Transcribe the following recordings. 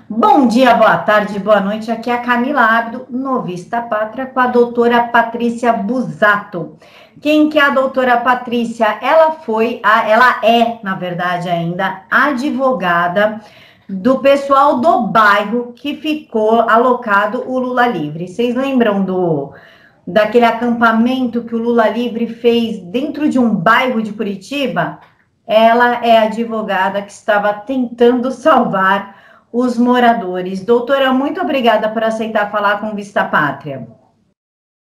Bom dia, boa tarde, boa noite. Aqui é a Camila Abdo, Novista Pátria, com a doutora Patrícia Busato. Quem que é a doutora Patrícia? Ela é, na verdade, ainda advogada do pessoal do bairro que ficou alocado o Lula Livre. Vocês lembram daquele acampamento que o Lula Livre fez dentro de um bairro de Curitiba? Ela é a advogada que estava tentando salvar os moradores. Doutora, muito obrigada por aceitar falar com Vista Pátria.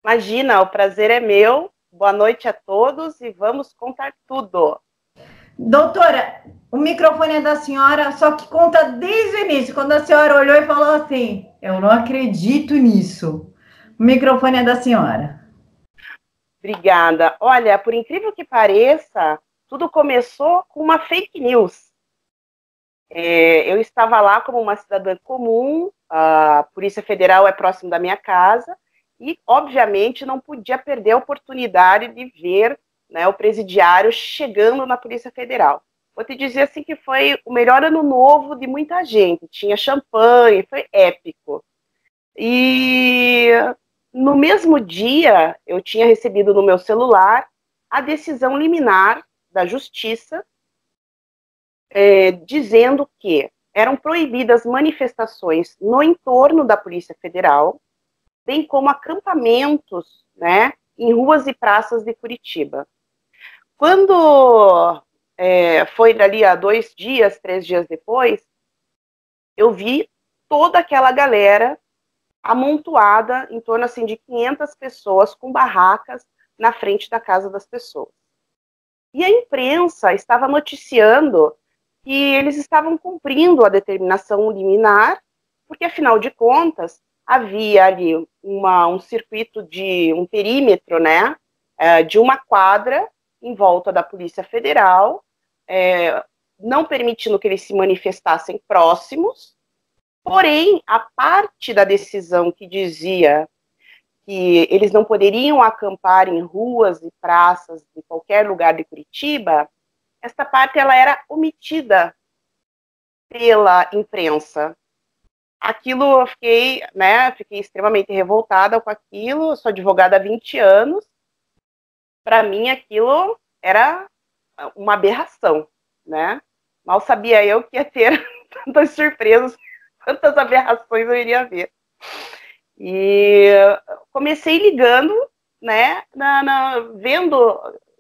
Imagina, o prazer é meu. Boa noite a todos e vamos contar tudo. Doutora, o microfone é da senhora, só que conta desde o início, quando a senhora olhou e falou assim: eu não acredito nisso. O microfone é da senhora. Obrigada. Olha, por incrível que pareça, tudo começou com uma fake news. Eu estava lá como uma cidadã comum, a Polícia Federal é próximo da minha casa, e, obviamente, não podia perder a oportunidade de ver, né, o presidiário chegando na Polícia Federal. Vou te dizer assim que foi o melhor ano novo de muita gente, tinha champanhe, foi épico. E no mesmo dia, eu tinha recebido no meu celular a decisão liminar da Justiça, dizendo que eram proibidas manifestações no entorno da Polícia Federal, bem como acampamentos, né, em ruas e praças de Curitiba. Quando foi dali a 2 dias, 3 dias depois, eu vi toda aquela galera amontoada, em torno assim, de 500 pessoas com barracas na frente da casa das pessoas. E a imprensa estava noticiando que eles estavam cumprindo a determinação liminar, porque, afinal de contas, havia ali um circuito de um perímetro, né, de uma quadra em volta da Polícia Federal, não permitindo que eles se manifestassem próximos. Porém, a parte da decisão que dizia que eles não poderiam acampar em ruas e praças de qualquer lugar de Curitiba, esta parte ela era omitida pela imprensa. Aquilo eu fiquei extremamente revoltada com aquilo. Eu sou advogada há 20 anos. Para mim, aquilo era uma aberração, né? Mal sabia eu que ia ter tantas surpresas, quantas aberrações eu iria ver. E comecei ligando, né,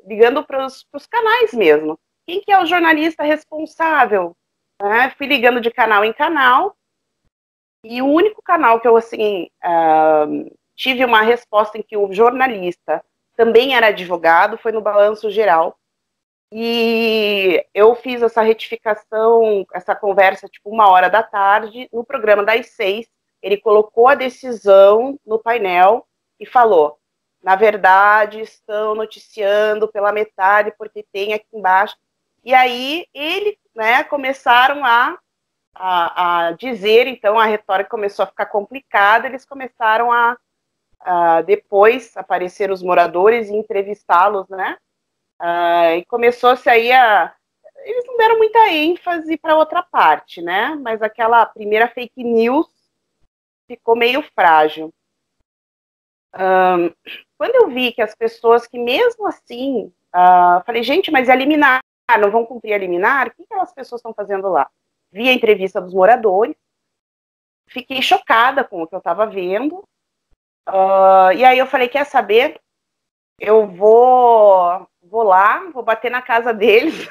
ligando para os canais mesmo. Quem que é o jornalista responsável? Fui ligando de canal em canal, e o único canal que eu, assim, tive uma resposta em que o jornalista também era advogado foi no Balanço Geral. E eu fiz essa retificação, essa conversa, tipo, 1h da tarde, no programa das 6, ele colocou a decisão no painel e falou: na verdade, estão noticiando pela metade, porque tem aqui embaixo. E aí, ele, né, começaram a dizer, então, a retórica começou a ficar complicada, eles começaram a depois aparecer os moradores e entrevistá-los, né, e começou-se aí eles não deram muita ênfase para outra parte, né, mas aquela primeira fake news ficou meio frágil. Quando eu vi que as pessoas que mesmo assim, falei, gente, mas é liminar, não vão cumprir a liminar? O que aquelas pessoas estão fazendo lá? Vi a entrevista dos moradores, fiquei chocada com o que eu estava vendo, e aí eu falei, quer saber? Eu vou lá, vou bater na casa deles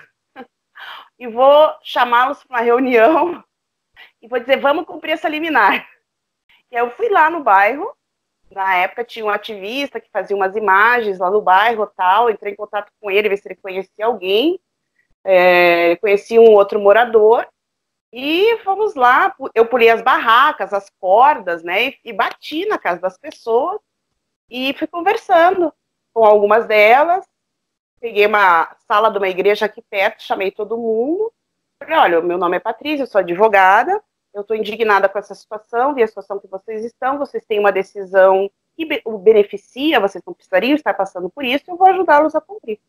e vou chamá-los para uma reunião e vou dizer, vamos cumprir essa liminar. E aí eu fui lá no bairro. Na época tinha um ativista que fazia umas imagens lá no bairro, tal, entrei em contato com ele, ver se ele conhecia alguém, conhecia um outro morador, e fomos lá, eu pulei as barracas, as cordas, né, e bati na casa das pessoas, e fui conversando com algumas delas, peguei uma sala de uma igreja aqui perto, chamei todo mundo, falei, olha, meu nome é Patrícia, eu sou advogada, eu estou indignada com essa situação, vi a situação que vocês estão, vocês têm uma decisão que o beneficia, vocês não precisariam estar passando por isso, eu vou ajudá-los a cumprir.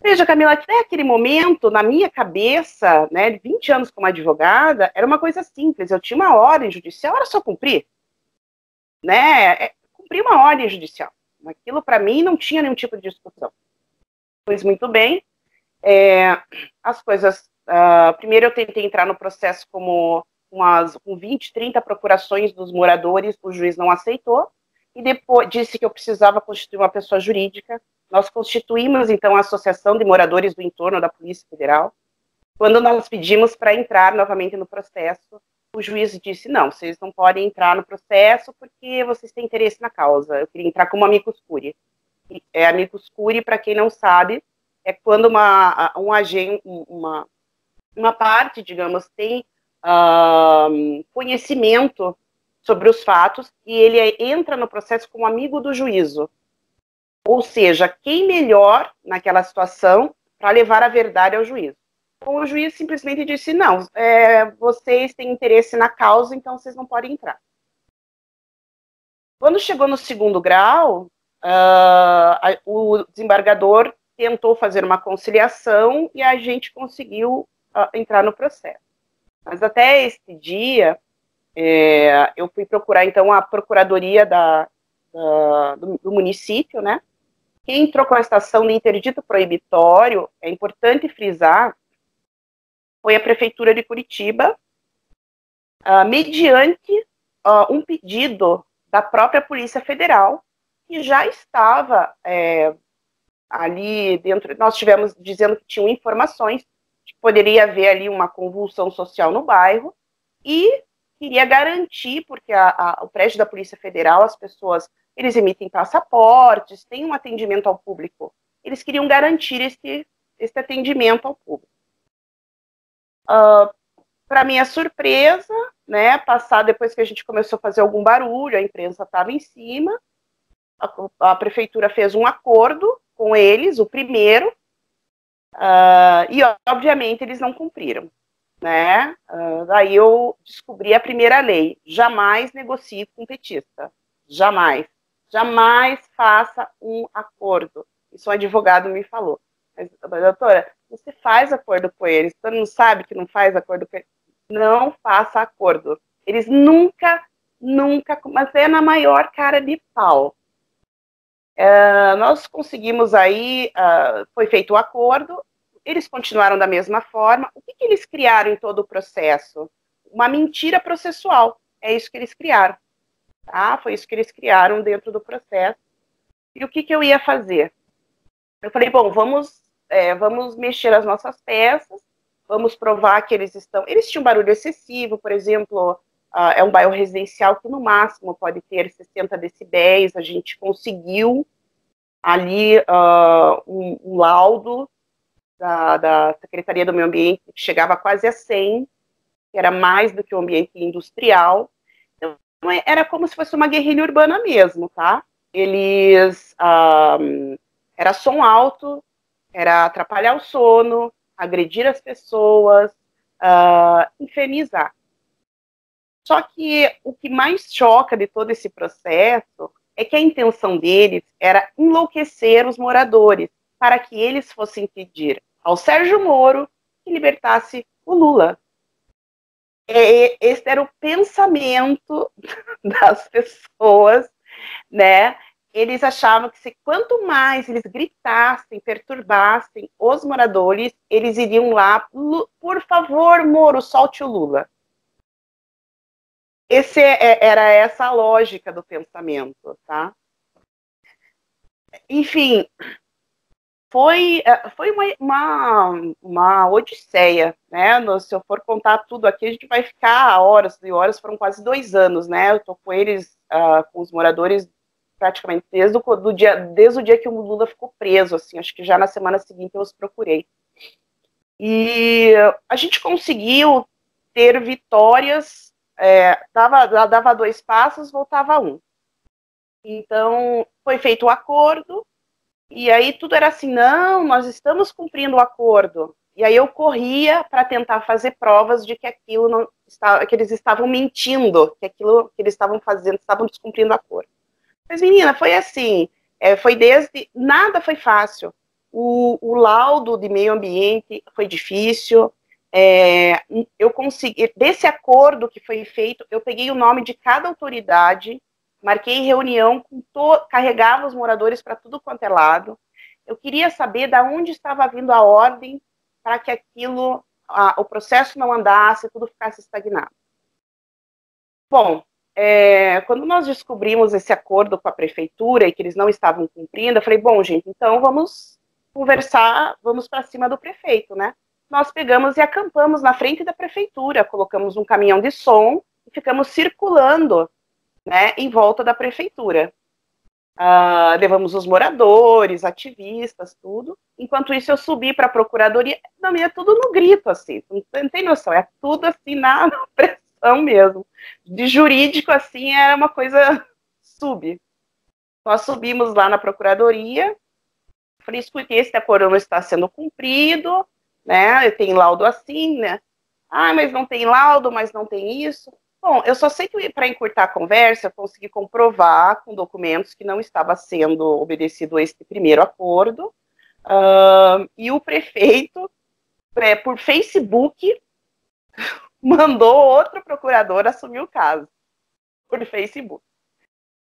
Veja, Camila, até aquele momento, na minha cabeça, né, 20 anos como advogada, era uma coisa simples. Eu tinha uma ordem judicial, era só cumprir. Né? Cumprir uma ordem judicial. Aquilo, para mim, não tinha nenhum tipo de discussão. Pois muito bem. As coisas... primeiro eu tentei entrar no processo com 20, 30 procurações dos moradores, o juiz não aceitou, e depois disse que eu precisava constituir uma pessoa jurídica. Nós constituímos, então, a Associação de Moradores do Entorno da Polícia Federal. Quando nós pedimos para entrar novamente no processo, o juiz disse, não, vocês não podem entrar no processo porque vocês têm interesse na causa. Eu queria entrar como amicus curiae. Amicus curiae, para quem não sabe, é quando uma parte, digamos, tem conhecimento sobre os fatos e ele entra no processo como amigo do juízo. Ou seja, quem melhor naquela situação para levar a verdade ao juízo. Então, o juiz simplesmente disse, não, vocês têm interesse na causa, então vocês não podem entrar. Quando chegou no segundo grau, o desembargador tentou fazer uma conciliação e a gente conseguiu entrar no processo. Mas até esse dia, eu fui procurar, então, a procuradoria do município, né? Quem entrou com a estação de interdito proibitório, é importante frisar, foi a Prefeitura de Curitiba, mediante um pedido da própria Polícia Federal, que já estava ali dentro. Nós tivemos dizendo que tinham informações de que poderia haver ali uma convulsão social no bairro, e queria garantir, porque o prédio da Polícia Federal, as pessoas, eles emitem passaportes, tem um atendimento ao público. Eles queriam garantir esse atendimento ao público. Para minha surpresa, né, depois que a gente começou a fazer algum barulho, a imprensa estava em cima, a prefeitura fez um acordo com eles, o primeiro, e obviamente eles não cumpriram. Né? Daí eu descobri a primeira lei: jamais negocie com petista, jamais faça um acordo. Isso um advogado me falou. Mas, doutora, você faz acordo com eles, você não sabe que não faz acordo com eles? Não faça acordo. Eles nunca, mas é na maior cara de pau. Nós conseguimos aí, foi feito o acordo, eles continuaram da mesma forma. O que eles criaram em todo o processo? Uma mentira processual. É isso que eles criaram. Tá? Foi isso que eles criaram dentro do processo. E o que eu ia fazer? Eu falei, bom, vamos mexer as nossas peças, vamos provar que eles tinham barulho excessivo, por exemplo, é um bairro residencial que no máximo pode ter 60 decibéis, a gente conseguiu ali um laudo da Secretaria do Meio Ambiente, que chegava quase a 100, que era mais do que o ambiente industrial. Então, era como se fosse uma guerrilha urbana mesmo, tá? Era som alto, era atrapalhar o sono, agredir as pessoas, infernizar. Só que o que mais choca de todo esse processo é que a intenção deles era enlouquecer os moradores, para que eles fossem pedir ao Sérgio Moro que libertasse o Lula. Esse era o pensamento das pessoas, né? Eles achavam que quanto mais eles gritassem, perturbassem os moradores, eles iriam lá, por favor, Moro, solte o Lula. Era essa a lógica do pensamento, tá? Enfim, foi uma odisseia, né? Se eu for contar tudo aqui, a gente vai ficar horas e horas. Foram quase 2 anos, né? Eu tô com eles, com os moradores, praticamente desde o dia que o Lula ficou preso, assim, acho que já na semana seguinte eu os procurei. E a gente conseguiu ter vitórias, dava 2 passos, voltava 1. Então, foi feito o acordo, e aí tudo era assim, não, nós estamos cumprindo o acordo. E aí eu corria para tentar fazer provas de que aquilo não estava, que eles estavam mentindo, que aquilo que eles estavam fazendo, estavam descumprindo o acordo. Mas, menina, foi assim, nada foi fácil. O laudo de meio ambiente foi difícil. Eu consegui, desse acordo que foi feito, eu peguei o nome de cada autoridade, marquei reunião, carregava os moradores para tudo quanto é lado. Eu queria saber de onde estava vindo a ordem para que aquilo, o processo não andasse, tudo ficasse estagnado. Bom, quando nós descobrimos esse acordo com a prefeitura e que eles não estavam cumprindo, eu falei, bom, gente, então vamos conversar, vamos para cima do prefeito, né? Nós pegamos e acampamos na frente da prefeitura, colocamos um caminhão de som e ficamos circulando, né, em volta da prefeitura. Levamos os moradores, ativistas, tudo. Enquanto isso, eu subi para a procuradoria, também é tudo no grito, assim, não tem noção, é tudo assim na pressão mesmo. De jurídico, assim, era uma coisa Nós subimos lá na procuradoria, falei, escutei, esse acordo não está sendo cumprido, né, tem laudo assim, né, mas não tem laudo, mas não tem isso. Bom, eu só sei que para encurtar a conversa, eu consegui comprovar com documentos que não estava sendo obedecido esse primeiro acordo, e o prefeito, por Facebook, mandou outro procurador assumir o caso, por Facebook.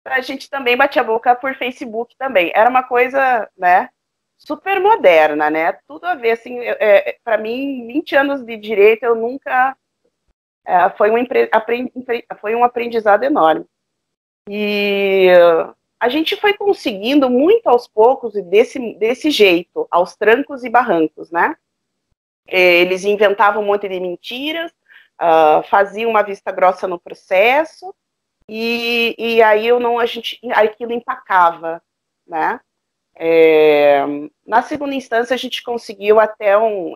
A gente também batia a boca por Facebook também. Era uma coisa, né, super moderna, né? Tudo a ver, assim, para mim, 20 anos de direito, eu nunca... foi um aprendizado enorme. E a gente foi conseguindo muito aos poucos e desse jeito, aos trancos e barrancos, né? Eles inventavam um monte de mentiras, faziam uma vista grossa no processo, e aí aquilo empacava, né? Na segunda instância, a gente conseguiu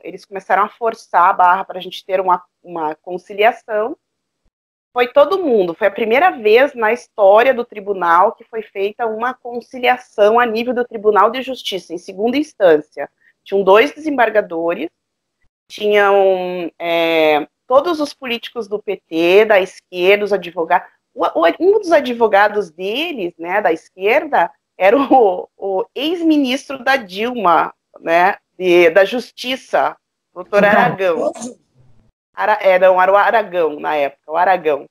eles começaram a forçar a barra para a gente ter uma conciliação. Foi todo mundo, foi a primeira vez na história do tribunal que foi feita uma conciliação a nível do Tribunal de Justiça, em segunda instância. Tinham 2 desembargadores, tinham todos os políticos do PT, da esquerda, os advogados. Um dos advogados deles, né, da esquerda, era o ex-ministro da Dilma, né, da Justiça, doutor Aragão. Era o Aragão, na época, o Aragão.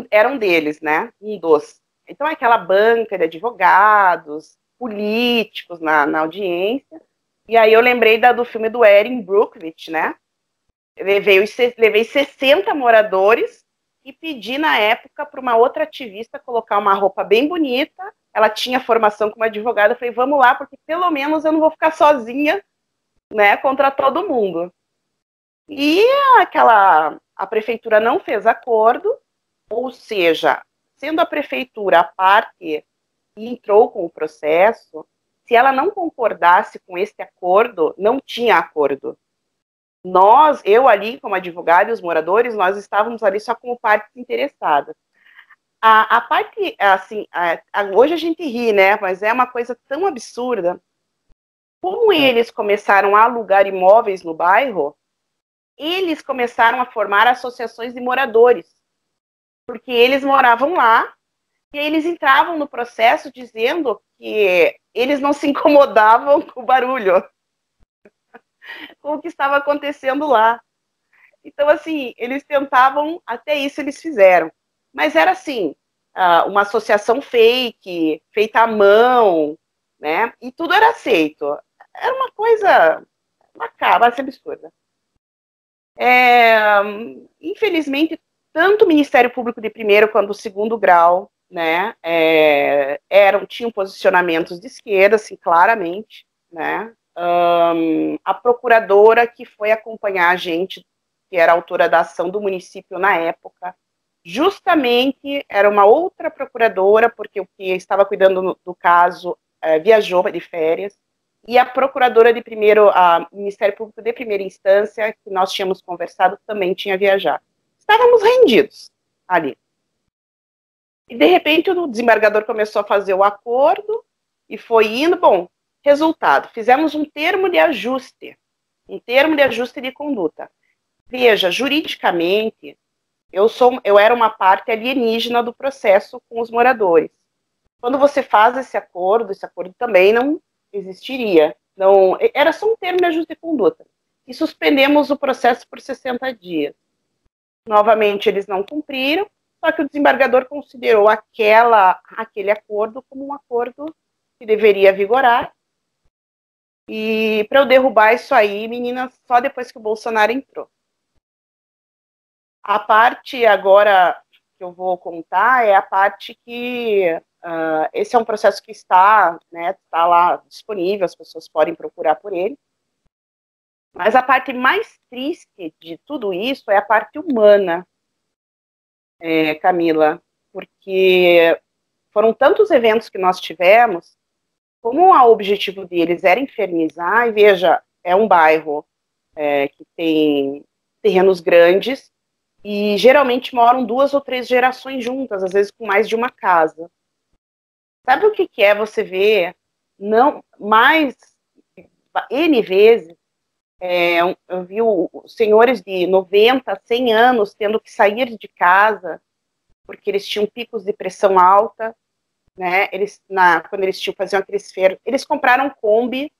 Era um deles, né, um dos. Então, aquela banca de advogados, políticos na audiência, e aí eu lembrei do filme do Erin Brockovich, né, levei 60 moradores, e pedi na época para uma outra ativista colocar uma roupa bem bonita, ela tinha formação como advogada, eu falei, vamos lá, porque pelo menos eu não vou ficar sozinha, né, contra todo mundo. E a prefeitura não fez acordo, ou seja, sendo a prefeitura a parte que entrou com o processo, se ela não concordasse com esse acordo, não tinha acordo. Eu ali como advogada e os moradores, nós estávamos ali só como partes interessadas. A parte, assim, hoje a gente ri, né, mas é uma coisa tão absurda. Como eles começaram a alugar imóveis no bairro, eles começaram a formar associações de moradores, porque eles moravam lá, e eles entravam no processo dizendo que eles não se incomodavam com o barulho, com o que estava acontecendo lá. Então, assim, eles tentavam, até isso eles fizeram. Mas era assim, uma associação fake, feita à mão, né? E tudo era aceito. Era uma coisa macabra, absurda. Infelizmente, tanto o Ministério Público de primeiro quanto o segundo grau, né, tinham posicionamentos de esquerda, assim, claramente, né? A procuradora que foi acompanhar a gente, que era autora da ação do município na época, justamente era uma outra procuradora, porque o que estava cuidando do caso viajou de férias, e a procuradora de Ministério Público de primeira instância, que nós tínhamos conversado, também tinha viajado. Estávamos rendidos ali. E, de repente, o desembargador começou a fazer o acordo, e foi indo, bom, resultado, fizemos um termo de ajuste de conduta. Veja, juridicamente, eu era uma parte alienígena do processo com os moradores. Quando você faz esse acordo também existiria. Não, era só um termo de ajuste de conduta. E suspendemos o processo por 60 dias. Novamente, eles não cumpriram, só que o desembargador considerou aquele acordo como um acordo que deveria vigorar. E para eu derrubar isso aí, meninas, só depois que o Bolsonaro entrou. A parte agora que eu vou contar é a parte que esse é um processo que está, né, está lá disponível, as pessoas podem procurar por ele. Mas a parte mais triste de tudo isso é a parte humana, Camila, porque foram tantos eventos que nós tivemos, como o objetivo deles era infernizar, e veja, é um bairro que tem terrenos grandes, e geralmente moram 2 ou 3 gerações juntas, às vezes com mais de uma casa. Sabe o que é você ver, não mais N vezes, eu vi senhores de 90, 100 anos tendo que sair de casa porque eles tinham picos de pressão alta, né? Quando eles faziam aqueles feiros, eles compraram Kombi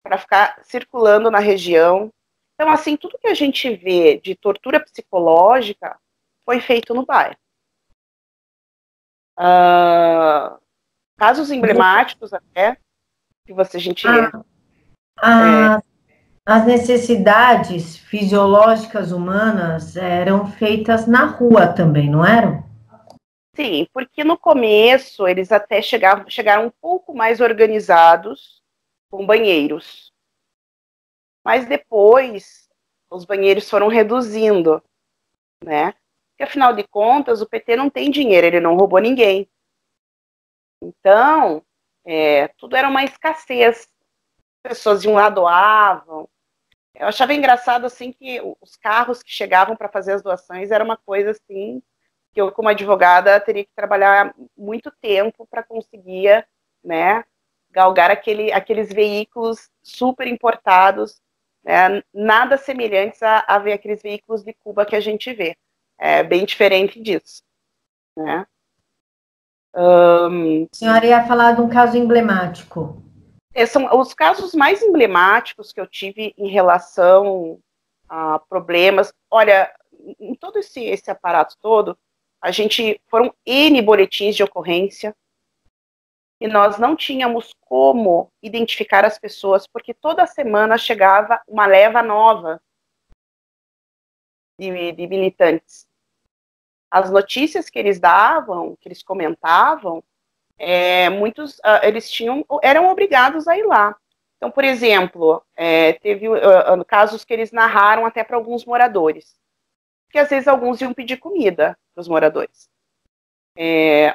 para ficar circulando na região. Então, assim, tudo que a gente vê de tortura psicológica foi feito no bairro. Casos emblemáticos até, que a gente... As necessidades fisiológicas humanas eram feitas na rua também, não eram? Sim, porque no começo eles até chegaram um pouco mais organizados com banheiros. Mas depois os banheiros foram reduzindo, né? Porque afinal de contas o PT não tem dinheiro, ele não roubou ninguém. Então, tudo era uma escassez. As pessoas iam lá, doavam. Eu achava engraçado, assim, que os carros que chegavam para fazer as doações era uma coisa, assim, que eu, como advogada, teria que trabalhar muito tempo para conseguir, né, galgar aqueles veículos super importados, né, nada semelhantes a ver aqueles veículos de Cuba que a gente vê. É bem diferente disso, né. A senhora ia falar de um caso emblemático. São os casos mais emblemáticos que eu tive em relação a problemas. Olha, em todo esse aparato todo, foram N boletins de ocorrência, e nós não tínhamos como identificar as pessoas, porque toda semana chegava uma leva nova de militantes. As notícias que eles davam, que eles comentavam, muitos eram obrigados a ir lá. Então, por exemplo, teve casos que eles narraram até para alguns moradores, que às vezes alguns iam pedir comida para os moradores.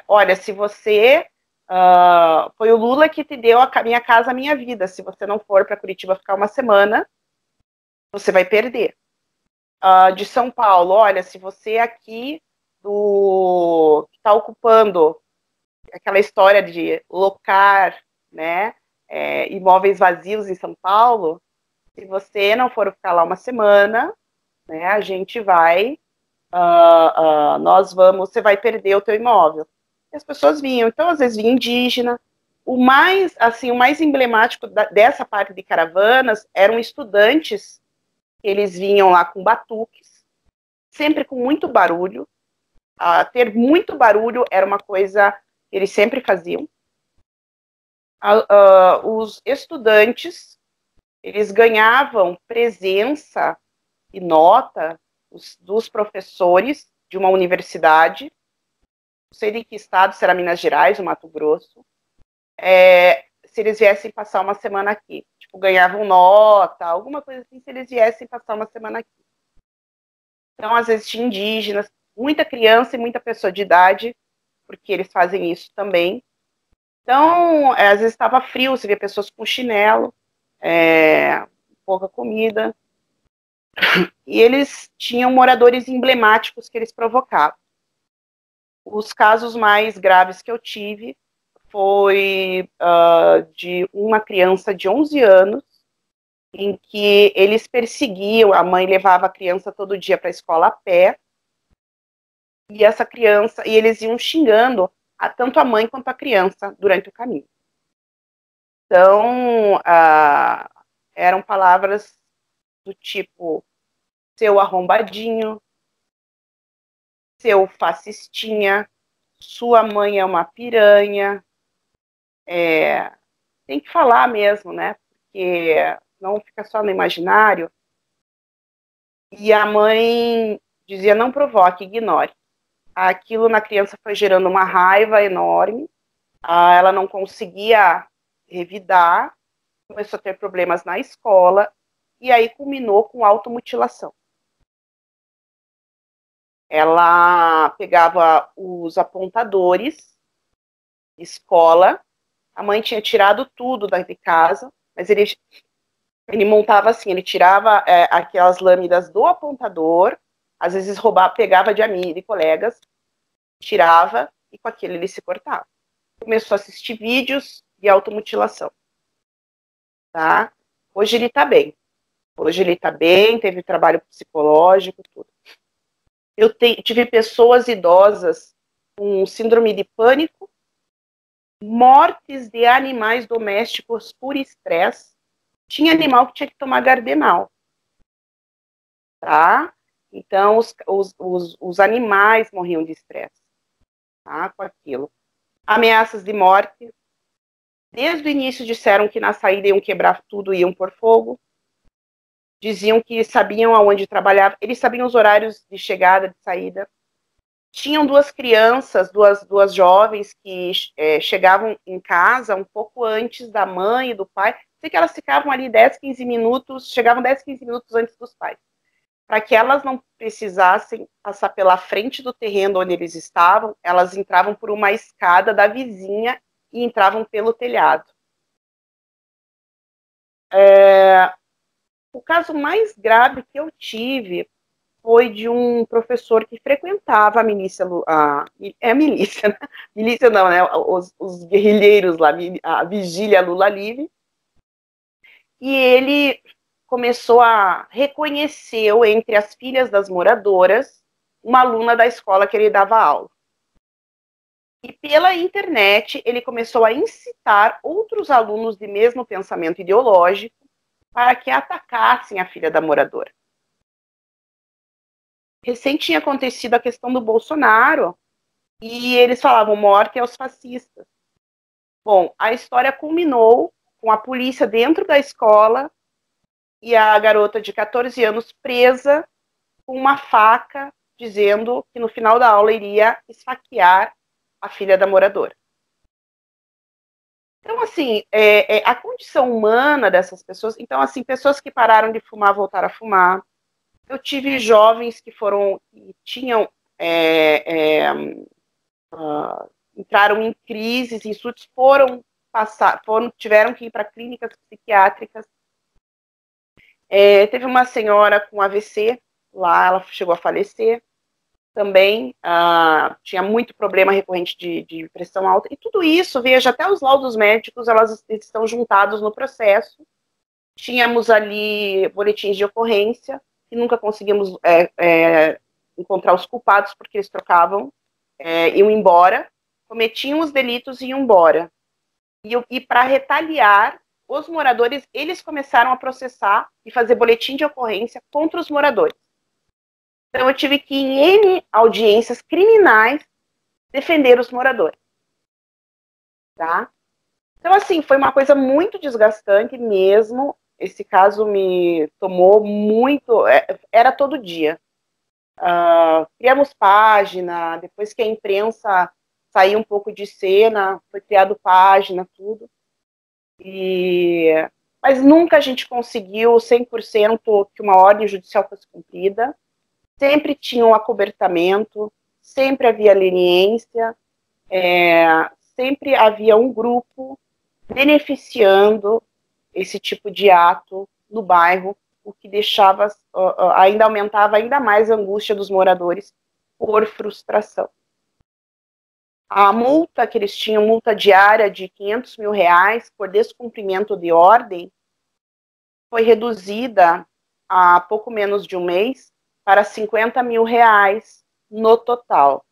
Olha, se você foi o Lula que te deu a minha casa, a minha vida. Se você não for para Curitiba ficar uma semana, você vai perder. De São Paulo, olha, se você aqui que está ocupando aquela história de locar, né, imóveis vazios em São Paulo, se você não for ficar lá uma semana, né, a gente vai, você vai perder o teu imóvel. E as pessoas vinham, então às vezes vinha indígena. O mais emblemático dessa parte de caravanas eram estudantes, que eles vinham lá com batuques, sempre com muito barulho. Ter muito barulho era uma coisa que eles sempre faziam. Os estudantes, eles ganhavam presença e nota dos professores de uma universidade, não sei de que estado, se era Minas Gerais ou Mato Grosso, se eles viessem passar uma semana aqui. Tipo, ganhavam nota, alguma coisa assim, se eles viessem passar uma semana aqui. Então, às vezes, tinha indígenas, muita criança e muita pessoa de idade, porque eles fazem isso também. Então, às vezes estava frio, você via pessoas com chinelo, pouca comida. E eles tinham moradores emblemáticos que eles provocavam. Os casos mais graves que eu tive foi de uma criança de 11 anos, em que eles perseguiam, a mãe levava a criança todo dia para a escola a pé, e e eles iam xingando tanto a mãe quanto a criança durante o caminho. Então, eram palavras do tipo seu arrombadinho, seu fascistinha, sua mãe é uma piranha. Tem que falar mesmo, né? Porque não fica só no imaginário. E a mãe dizia, não provoque, ignore. Aquilo na criança foi gerando uma raiva enorme. Ela não conseguia revidar, começou a ter problemas na escola, e aí culminou com automutilação. Ela pegava os apontadores, escola, a mãe tinha tirado tudo de casa, mas ele montava assim, ele tirava aquelas lâminas do apontador, às vezes roubava, pegava de amigos e colegas, tirava, e com aquilo ele se cortava. Começou a assistir vídeos de automutilação. Tá? Hoje ele está bem. Hoje ele está bem, teve trabalho psicológico, tudo. Eu tive pessoas idosas com síndrome de pânico, mortes de animais domésticos por estresse. Tinha animal que tinha que tomar Gardenal. Tá? Então, os animais morriam de estresse, tá? Com aquilo. Ameaças de morte. Desde o início disseram que na saída iam quebrar tudo e iam pôr fogo. Diziam que sabiam aonde trabalhava, eles sabiam os horários de chegada, de saída. Tinham duas crianças, duas jovens que chegavam em casa um pouco antes da mãe e do pai. Sei que elas ficavam ali 10, 15 minutos, chegavam 10, 15 minutos antes dos pais, para que elas não precisassem passar pela frente do terreno onde eles estavam, elas entravam por uma escada da vizinha e entravam pelo telhado. O caso mais grave que eu tive foi de um professor que frequentava a milícia, a milícia, né? Milícia não, né? Os guerrilheiros lá, a vigília Lula Livre, e ele começou a reconhecer entre as filhas das moradoras uma aluna da escola que ele dava aula. E pela internet ele começou a incitar outros alunos de mesmo pensamento ideológico para que atacassem a filha da moradora. Recém tinha acontecido a questão do Bolsonaro e eles falavam morte aos fascistas. Bom, a história culminou com a polícia dentro da escola e a garota de 14 anos presa com uma faca, dizendo que no final da aula iria esfaquear a filha da moradora. Então, assim, a condição humana dessas pessoas... Então, assim, pessoas que pararam de fumar voltaram a fumar. Eu tive jovens que tinham... entraram em crises, em surtos, tiveram que ir para clínicas psiquiátricas. Teve uma senhora com AVC, lá ela chegou a falecer. Também tinha muito problema recorrente de pressão alta. E tudo isso, veja, até os laudos médicos, elas estão juntados no processo. Tínhamos ali boletins de ocorrência, que nunca conseguimos encontrar os culpados, porque eles trocavam, iam embora, cometiam os delitos e iam embora. E para retaliar, os moradores, eles começaram a processar e fazer boletim de ocorrência contra os moradores. Então, eu tive que, em N audiências criminais, defender os moradores. Tá? Então, assim, foi uma coisa muito desgastante mesmo. Esse caso me tomou muito... Era todo dia. Criamos página, depois que a imprensa saiu um pouco de cena, foi criado página, tudo. Mas nunca a gente conseguiu 100% que uma ordem judicial fosse cumprida. Sempre tinha um acobertamento, sempre havia leniência, sempre havia um grupo beneficiando esse tipo de ato no bairro, o que deixava, ainda aumentava ainda mais a angústia dos moradores por frustração. A multa que eles tinham, multa diária de R$500 mil por descumprimento de ordem, foi reduzida há pouco menos de um mês para R$50 mil no total.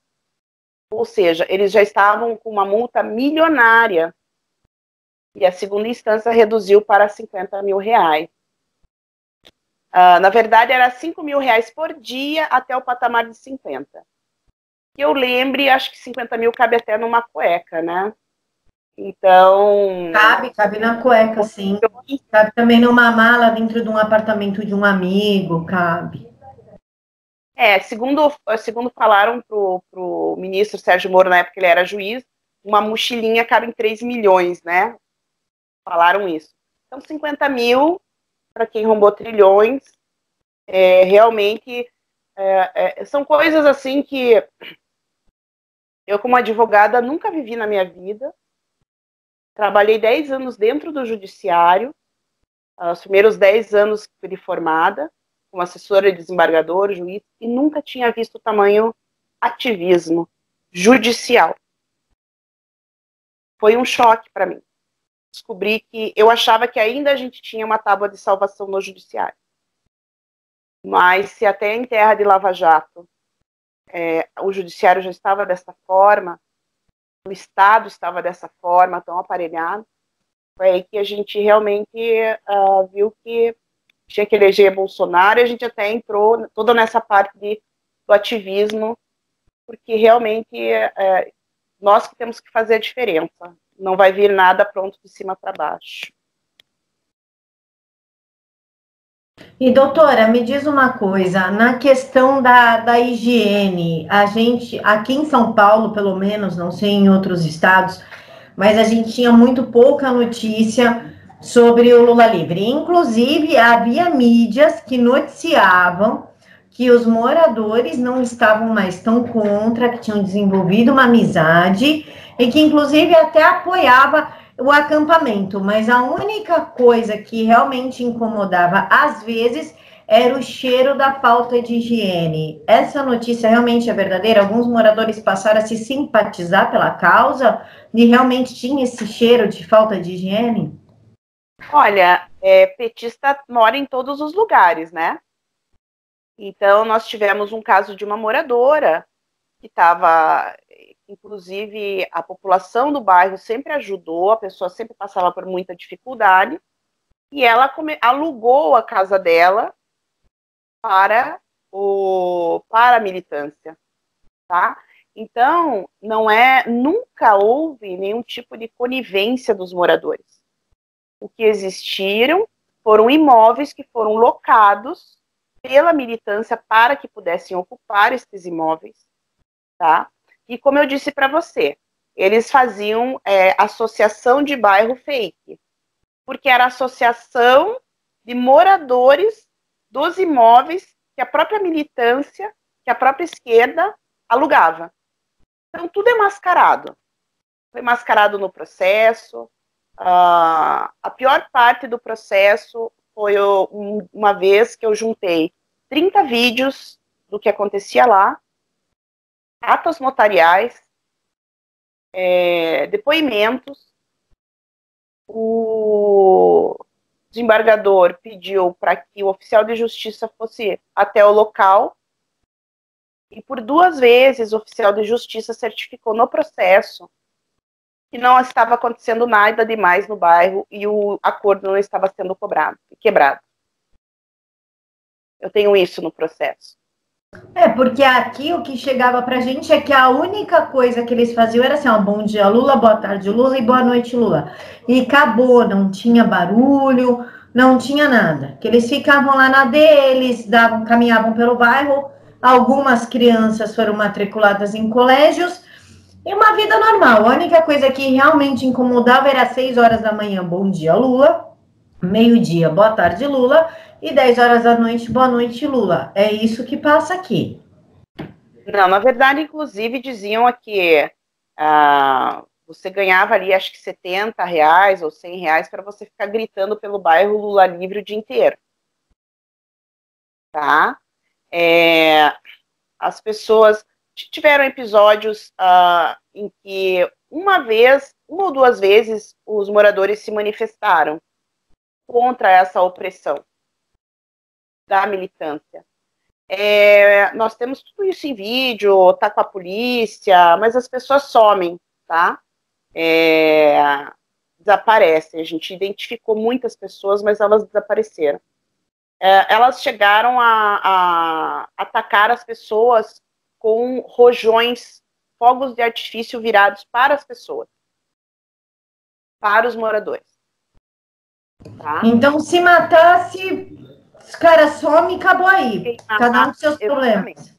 Ou seja, eles já estavam com uma multa milionária E a segunda instância reduziu para R$50 mil. Na verdade, era R$5 mil por dia até o patamar de 50. Que eu lembre, acho que 50 mil cabe até numa cueca, né? Então... Cabe na cueca, sim. Cabe também numa mala dentro de um apartamento de um amigo, cabe. Segundo falaram pro ministro Sérgio Moro, na época ele era juiz, uma mochilinha cabe em 3 milhões, né? Falaram isso. Então, 50 mil, para quem roubou trilhões, realmente são coisas assim que eu, como advogada, nunca vivi na minha vida. Trabalhei 10 anos dentro do judiciário, os primeiros 10 anos que fui formada, como assessora de desembargador, juiz, e nunca tinha visto o tamanho ativismo judicial. Foi um choque para mim. Descobri que eu achava que ainda a gente tinha uma tábua de salvação no judiciário. Mas se até em terra de Lava Jato o judiciário já estava dessa forma, o Estado estava dessa forma, tão aparelhado, foi aí que a gente realmente viu que tinha que eleger Bolsonaro, e a gente até entrou toda nessa parte do ativismo, porque realmente nós que temos que fazer a diferença. Não vai vir nada pronto de cima para baixo. E, doutora, me diz uma coisa, na questão da higiene, a gente, aqui em São Paulo, pelo menos, não sei em outros estados, mas a gente tinha muito pouca notícia sobre o Lula livre. Inclusive, havia mídias que noticiavam que os moradores não estavam mais tão contra, que tinham desenvolvido uma amizade e que, inclusive, até apoiava o acampamento, mas a única coisa que realmente incomodava, às vezes, era o cheiro da falta de higiene. Essa notícia realmente é verdadeira? Alguns moradores passaram a se simpatizar pela causa e realmente tinha esse cheiro de falta de higiene? Olha, petista mora em todos os lugares, né? Então, nós tivemos um caso de uma moradora que estava, inclusive, a população do bairro sempre ajudou, a pessoa sempre passava por muita dificuldade, e ela alugou a casa dela para a militância, tá? Então, nunca houve nenhum tipo de conivência dos moradores. O que existiram foram imóveis que foram locados pela militância para que pudessem ocupar esses imóveis, tá? E como eu disse para você, eles faziam associação de bairro fake, porque era associação de moradores dos imóveis que a própria militância, que a própria esquerda alugava. Então, tudo é mascarado. Foi mascarado no processo. A pior parte do processo foi uma vez que eu juntei 30 vídeos do que acontecia lá, atos notariais, depoimentos. O desembargador pediu para que o oficial de justiça fosse até o local, e por 2 vezes o oficial de justiça certificou no processo que não estava acontecendo nada demais no bairro e o acordo não estava sendo quebrado. Eu tenho isso no processo. Porque aqui o que chegava pra gente é que a única coisa que eles faziam era assim, ó, bom dia Lula, boa tarde Lula e boa noite Lula. E acabou, não tinha barulho, não tinha nada. Que eles ficavam lá na deles, caminhavam pelo bairro, algumas crianças foram matriculadas em colégios, e uma vida normal. A única coisa que realmente incomodava era 6 horas da manhã, bom dia Lula, meio-dia, boa tarde Lula, e 10 horas da noite, boa noite Lula. É isso que passa aqui. Não, na verdade, inclusive, diziam que você ganhava ali, acho que R$70 ou R$100 para você ficar gritando pelo bairro Lula livre o dia inteiro. Tá? As pessoas tiveram episódios em que uma ou 2 vezes, os moradores se manifestaram contra essa opressão da militância. Nós temos tudo isso em vídeo, tá com a polícia, mas as pessoas somem, tá? desaparecem. A gente identificou muitas pessoas, mas elas desapareceram. Elas chegaram a atacar as pessoas com rojões, fogos de artifício virados para as pessoas, para os moradores. Tá? Então, se matasse, os caras somem e acabou aí. Cada um com seus problemas.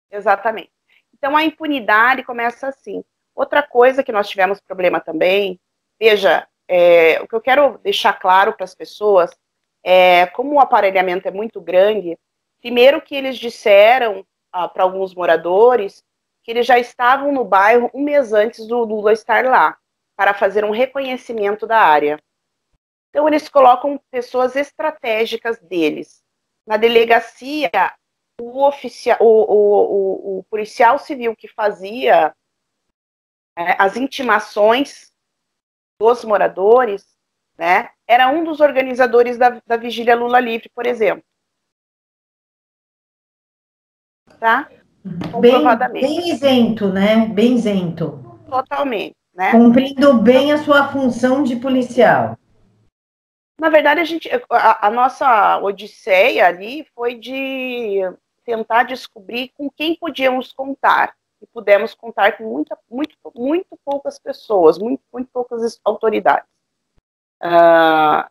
Exatamente. Então, a impunidade começa assim. Outra coisa que nós tivemos problema também, veja, o que eu quero deixar claro para as pessoas, como o aparelhamento é muito grande, primeiro que eles disseram para alguns moradores que eles já estavam no bairro um mês antes do Lula estar lá, para fazer um reconhecimento da área. Então, eles colocam pessoas estratégicas deles. Na delegacia, o policial civil que fazia as intimações dos moradores, né, era um dos organizadores da Vigília Lula Livre, por exemplo. Tá? Comprovadamente. Bem isento, né? Bem isento. Totalmente. Né? Cumprindo bem a sua função de policial. Na verdade, a nossa odisseia ali foi de tentar descobrir com quem podíamos contar. E pudemos contar com muito poucas pessoas, muito poucas autoridades.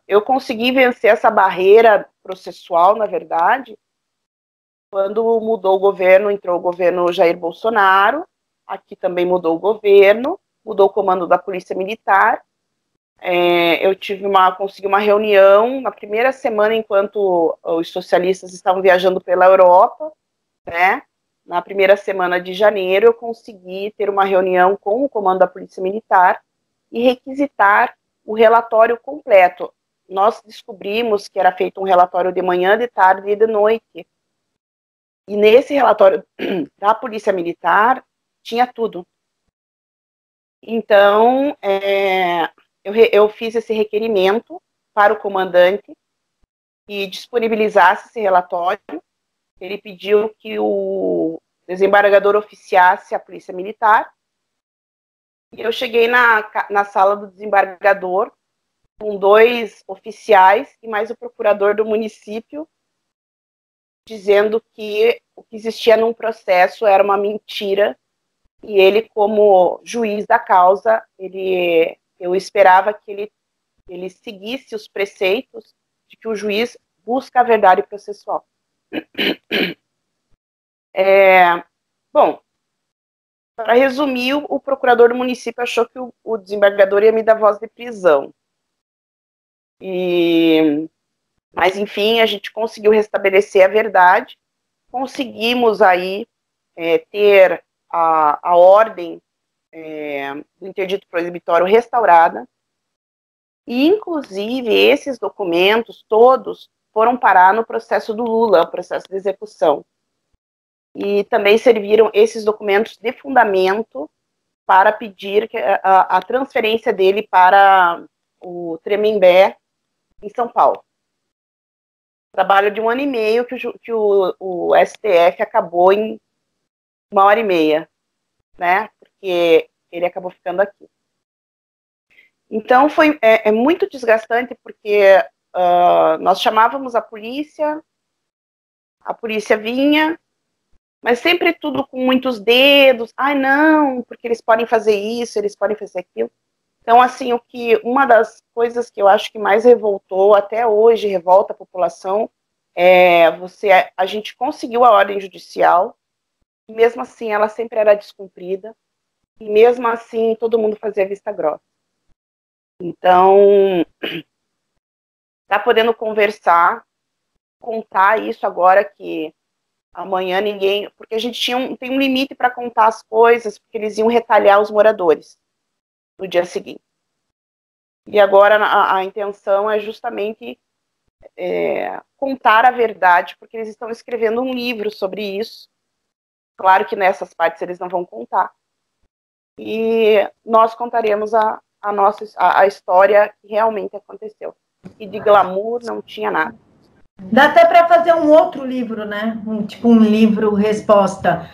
Eu consegui vencer essa barreira processual, na verdade, quando mudou o governo, entrou o governo Jair Bolsonaro, aqui também mudou o governo, mudou o comando da Polícia Militar. Eu consegui uma reunião na primeira semana, enquanto os socialistas estavam viajando pela Europa, né? Na primeira semana de janeiro, eu consegui ter uma reunião com o comando da Polícia Militar e requisitar o relatório completo. Nós descobrimos que era feito um relatório de manhã, de tarde e de noite. E nesse relatório da Polícia Militar tinha tudo. Então, eu fiz esse requerimento para o comandante que disponibilizasse esse relatório. Ele pediu que o desembargador oficiasse a Polícia Militar. E eu cheguei na sala do desembargador com 2 oficiais e mais o procurador do município, dizendo que o que existia num processo era uma mentira. E ele, como juiz da causa, eu esperava que ele seguisse os preceitos de que o juiz busca a verdade processual. Bom, para resumir, o procurador do município achou que o desembargador ia me dar voz de prisão. Mas, enfim, a gente conseguiu restabelecer a verdade, conseguimos aí ter a ordem do interdito proibitório restaurada, e, inclusive, esses documentos todos foram parar no processo do Lula, o processo de execução. E também serviram esses documentos de fundamento para pedir a transferência dele para o Tremembé, em São Paulo. Trabalho de 1 ano e meio que o STF acabou em 1h30, né? Porque ele acabou ficando aqui. Então, é muito desgastante, porque nós chamávamos a polícia vinha, mas sempre tudo com muitos dedos. Ai, não, porque eles podem fazer isso, eles podem fazer aquilo. Então, assim, uma das coisas que eu acho que mais revoltou, até hoje revolta a população, a gente conseguiu a ordem judicial, e mesmo assim ela sempre era descumprida, e mesmo assim todo mundo fazia vista grossa. Então, tá podendo conversar, contar isso agora que amanhã ninguém... Porque a gente tem um limite para contar as coisas, porque eles iam retalhar os moradores no dia seguinte. E agora a intenção é justamente contar a verdade, porque eles estão escrevendo um livro sobre isso. Claro que nessas partes eles não vão contar. E nós contaremos a história que realmente aconteceu. E de glamour não tinha nada. Dá até para fazer um outro livro, né? Tipo um livro resposta.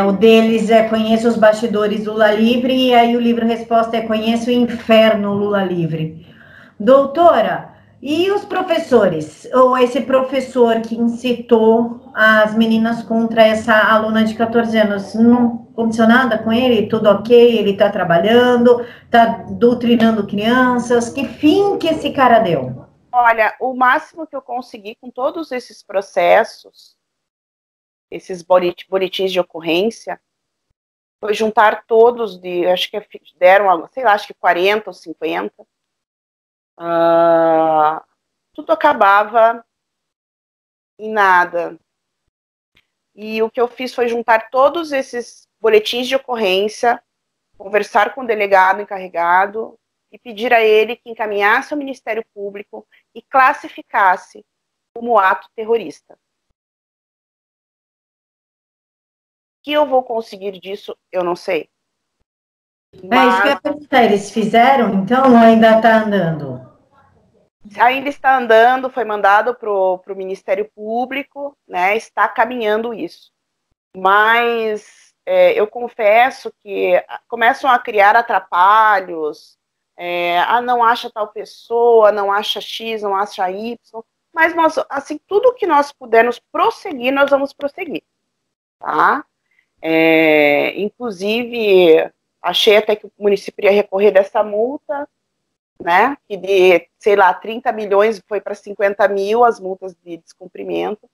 O deles é Conheço os Bastidores Lula Livre, e aí o livro resposta é Conheço o Inferno Lula Livre. Doutora, e os professores? Ou esse professor que incitou as meninas contra essa aluna de 14 anos, não aconteceu nada com ele? Tudo ok? Ele está trabalhando, está doutrinando crianças? Que fim que esse cara deu? Olha, o máximo que eu consegui com todos esses processos, esses boletins de ocorrência, foi juntar todos, acho que deram, sei lá, acho que 40 ou 50. Tudo acabava em nada. E o que eu fiz foi juntar todos esses boletins de ocorrência, conversar com o delegado encarregado e pedir a ele que encaminhasse ao Ministério Público e classificasse como ato terrorista. O que eu vou conseguir disso, eu não sei. Isso que eu ia perguntar, eles fizeram, então, ou ainda está andando? Ainda está andando, foi mandado para o Ministério Público, né, está caminhando isso. Mas eu confesso que começam a criar atrapalhos, não acha tal pessoa, não acha X, não acha Y, mas nós, assim, tudo que nós pudermos prosseguir, nós vamos prosseguir, tá? Inclusive, achei até que o município ia recorrer dessa multa, né, que de, sei lá, 30 milhões foi para 50 mil as multas de descumprimento.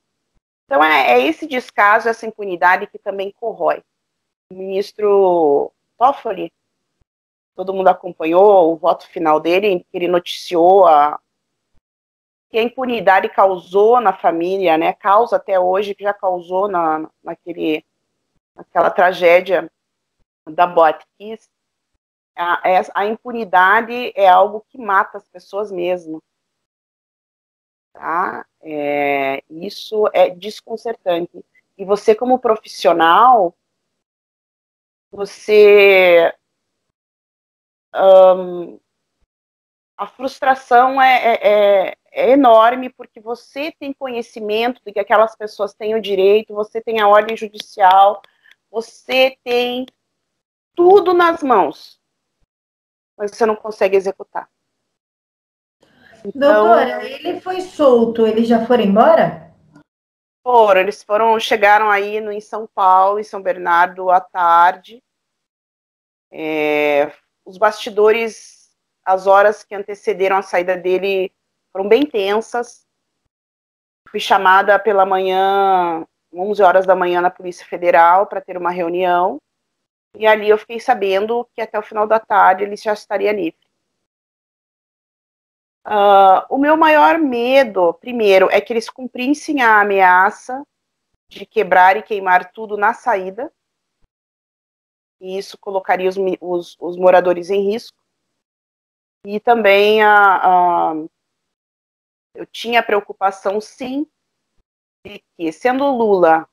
Então, é esse descaso, essa impunidade que também corrói. O ministro Toffoli, todo mundo acompanhou o voto final dele, que ele noticiou que a impunidade causou na família, né, causa até hoje, que já causou naquela tragédia da Boate-Kiss. A impunidade é algo que mata as pessoas mesmo. Tá? Isso é desconcertante. E você, como profissional, a frustração é enorme, porque você tem conhecimento de que aquelas pessoas têm o direito, você tem a ordem judicial, você tem tudo nas mãos, mas você não consegue executar. Então, doutora, ele foi solto, eles já foram embora? Eles chegaram aí em São Paulo, em São Bernardo, à tarde. Os bastidores, as horas que antecederam a saída dele foram bem tensas. Fui chamada pela manhã, 11 horas da manhã, na Polícia Federal para ter uma reunião. E ali eu fiquei sabendo que até o final da tarde ele já estaria livre. O meu maior medo, primeiro, é que eles cumprissem a ameaça de quebrar e queimar tudo na saída. E isso colocaria os moradores em risco. E também eu tinha preocupação, sim, de que, sendo Lula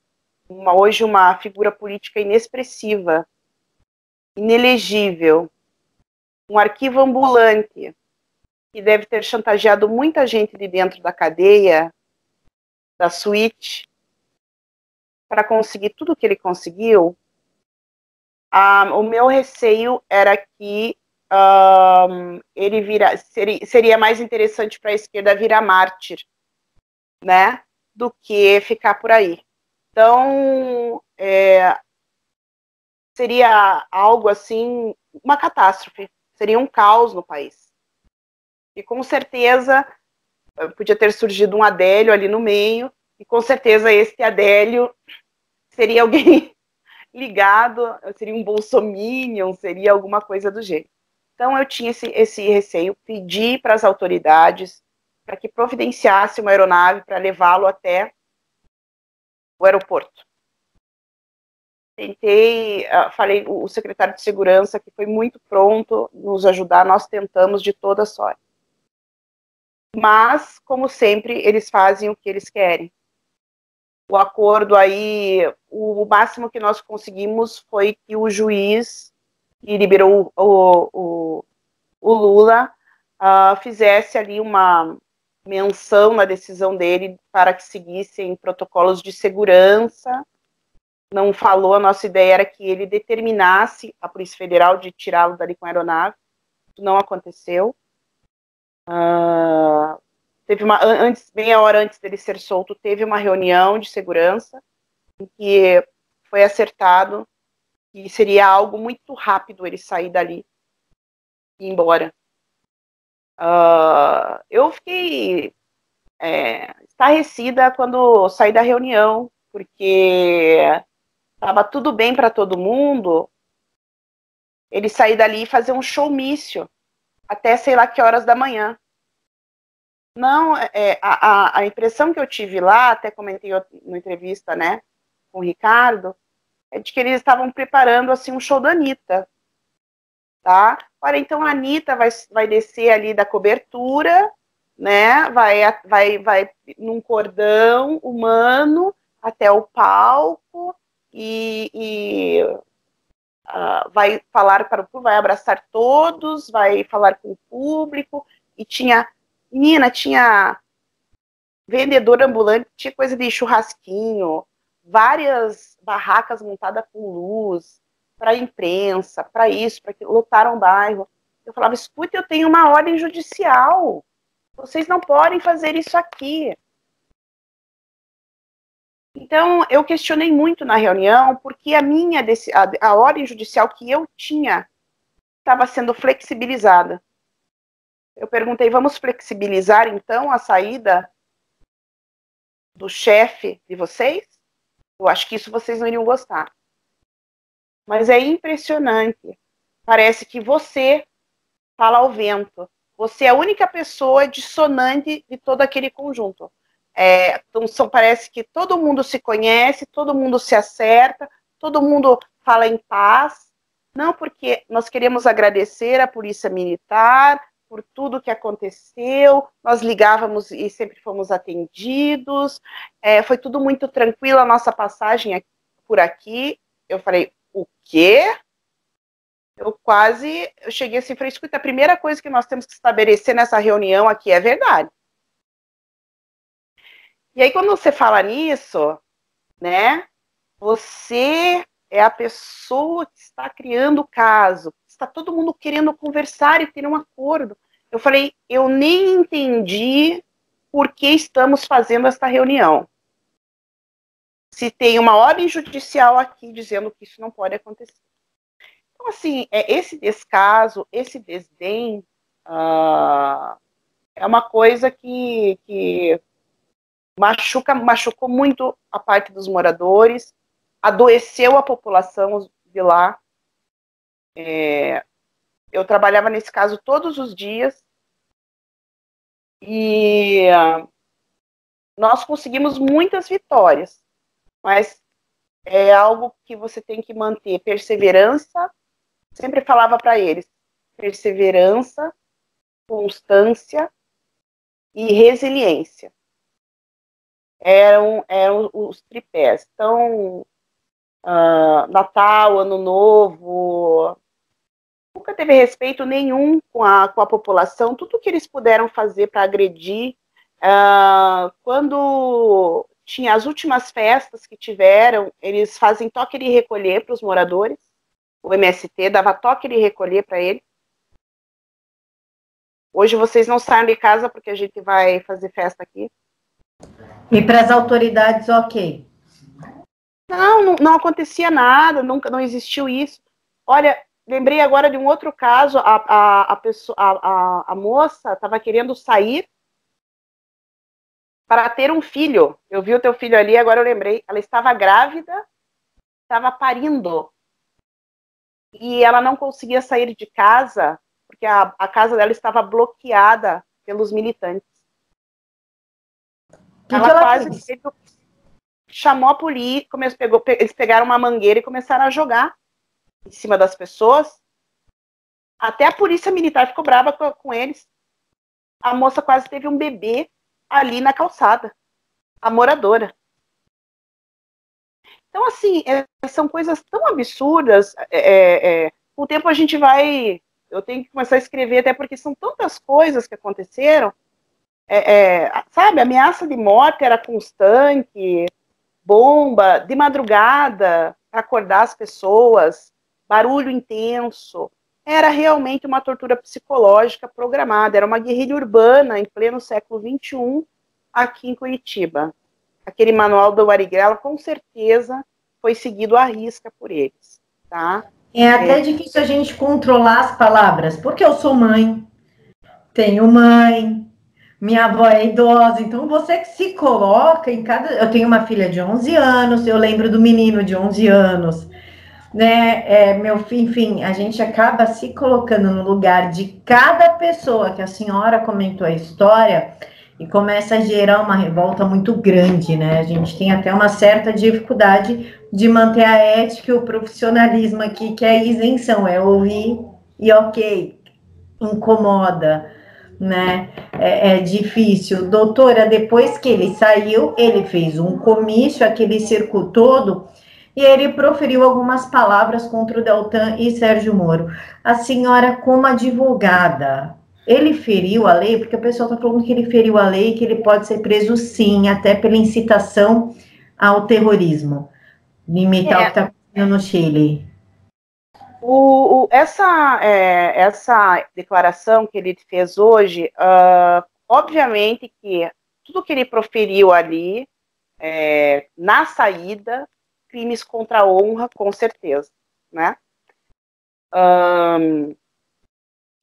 hoje uma figura política inexpressiva, inelegível, um arquivo ambulante, que deve ter chantageado muita gente de dentro da cadeia, da suíte, para conseguir tudo o que ele conseguiu, o meu receio era que ele seria mais interessante para a esquerda virar mártir, né, do que ficar por aí. Então, seria algo assim, uma catástrofe, seria um caos no país. E com certeza podia ter surgido um Adélio ali no meio, e com certeza esse Adélio seria alguém ligado, seria um bolsominion, seria alguma coisa do jeito. Então eu tinha esse receio, pedi para as autoridades para que providenciasse uma aeronave para levá-lo até o aeroporto. Tentei, falei, o secretário de segurança, que foi muito pronto nos ajudar, nós tentamos de toda sorte. Mas, como sempre, eles fazem o que eles querem. O acordo aí, o máximo que nós conseguimos foi que o juiz que liberou o Lula fizesse ali uma menção na decisão dele para que seguissem protocolos de segurança não falou, a nossa ideia era que ele determinasse a Polícia Federal de tirá-lo dali com a aeronave. Isso não aconteceu. Teve meia hora antes dele ser solto, teve uma reunião de segurança em que foi acertado que seria algo muito rápido ele sair dali e ir embora. Eu fiquei estarrecida quando saí da reunião, porque estava tudo bem para todo mundo ele sair dali e fazer um showmício até sei lá que horas da manhã. Não, a impressão que eu tive lá, até comentei na entrevista, né, com o Ricardo, é de que eles estavam preparando, assim, um show da Anitta, tá? Olha, então a Anitta vai descer ali da cobertura, né, vai num cordão humano até o palco vai falar para o público, vai abraçar todos, vai falar com o público, e tinha vendedor ambulante, tinha coisa de churrasquinho, várias barracas montadas com luz, para a imprensa, para isso, para que lotaram o bairro. Eu falava, escute, eu tenho uma ordem judicial, vocês não podem fazer isso aqui. Então, eu questionei muito na reunião, porque a ordem judicial que eu tinha estava sendo flexibilizada. Eu perguntei, vamos flexibilizar, então, a saída do chefe de vocês? Eu acho que isso vocês não iriam gostar. Mas é impressionante. Parece que você fala ao vento. Você é a única pessoa dissonante de todo aquele conjunto. Então, parece que todo mundo se conhece, todo mundo se acerta, todo mundo fala em paz. Não, porque nós queremos agradecer à Polícia Militar por tudo que aconteceu, nós ligávamos e sempre fomos atendidos, foi tudo muito tranquilo a nossa passagem por aqui. Eu falei, o quê? Eu cheguei assim, falei, escuta, a primeira coisa que nós temos que estabelecer nessa reunião aqui é verdade. E aí, quando você fala nisso, né, você é a pessoa que está criando o caso, está todo mundo querendo conversar e ter um acordo. Eu falei, eu nem entendi por que estamos fazendo esta reunião. Se tem uma ordem judicial aqui dizendo que isso não pode acontecer. Então, assim, esse descaso, esse desdém, é uma coisa que machucou muito a parte dos moradores, adoeceu a população de lá. Eu trabalhava nesse caso todos os dias e nós conseguimos muitas vitórias, mas é algo que você tem que manter perseverança. Sempre falava para eles, perseverança, constância e resiliência. Eram os tripés. Então, Natal, Ano Novo, nunca teve respeito nenhum com a população, tudo que eles puderam fazer para agredir. Quando tinha as últimas festas que tiveram, eles fazem toque de recolher para os moradores, o MST dava toque de recolher para eles. Hoje vocês não saem de casa porque a gente vai fazer festa aqui. E para as autoridades, ok? Não acontecia nada, nunca, não existiu isso. Olha, lembrei agora de um outro caso, a moça estava querendo sair para ter um filho. Eu vi o teu filho ali, agora eu lembrei. Ela estava grávida, estava parindo. E ela não conseguia sair de casa, porque a casa dela estava bloqueada pelos militantes. Ela quase chamou a polícia, eles pegaram uma mangueira e começaram a jogar em cima das pessoas. Até a polícia militar ficou brava com eles. A moça quase teve um bebê ali na calçada, a moradora. Então, assim, são coisas tão absurdas. Com o tempo a gente eu tenho que começar a escrever, até porque são tantas coisas que aconteceram. Sabe, a ameaça de morte era constante. bomba de madrugada para acordar as pessoas, barulho intenso. Era realmente uma tortura psicológica programada, era uma guerrilha urbana em pleno século XXI aqui em Curitiba. Aquele manual do Marighella, com certeza, foi seguido à risca por eles, tá? É até difícil a gente controlar as palavras, porque eu sou mãe, tenho mãe, minha avó é idosa, então você que se coloca em cada... Eu tenho uma filha de 11 anos, eu lembro do menino de 11 anos, né? Enfim, a gente acaba se colocando no lugar de cada pessoa, que a senhora comentou a história, e começa a gerar uma revolta muito grande, né? A gente tem até uma certa dificuldade de manter a ética e o profissionalismo aqui, que é a isenção, é ouvir e ok, incomoda, né? É difícil. Doutora, depois que ele saiu, ele fez um comício, aquele circo todo, e ele proferiu algumas palavras contra o Deltan e Sérgio Moro. A senhora, como advogada, ele feriu a lei? Porque o pessoal está falando que ele feriu a lei, que ele pode ser preso sim, até pela incitação ao terrorismo. Limitar o que está acontecendo no Chile. Essa declaração que ele fez hoje, obviamente que tudo que ele proferiu ali, na saída, crimes contra a honra, com certeza, né?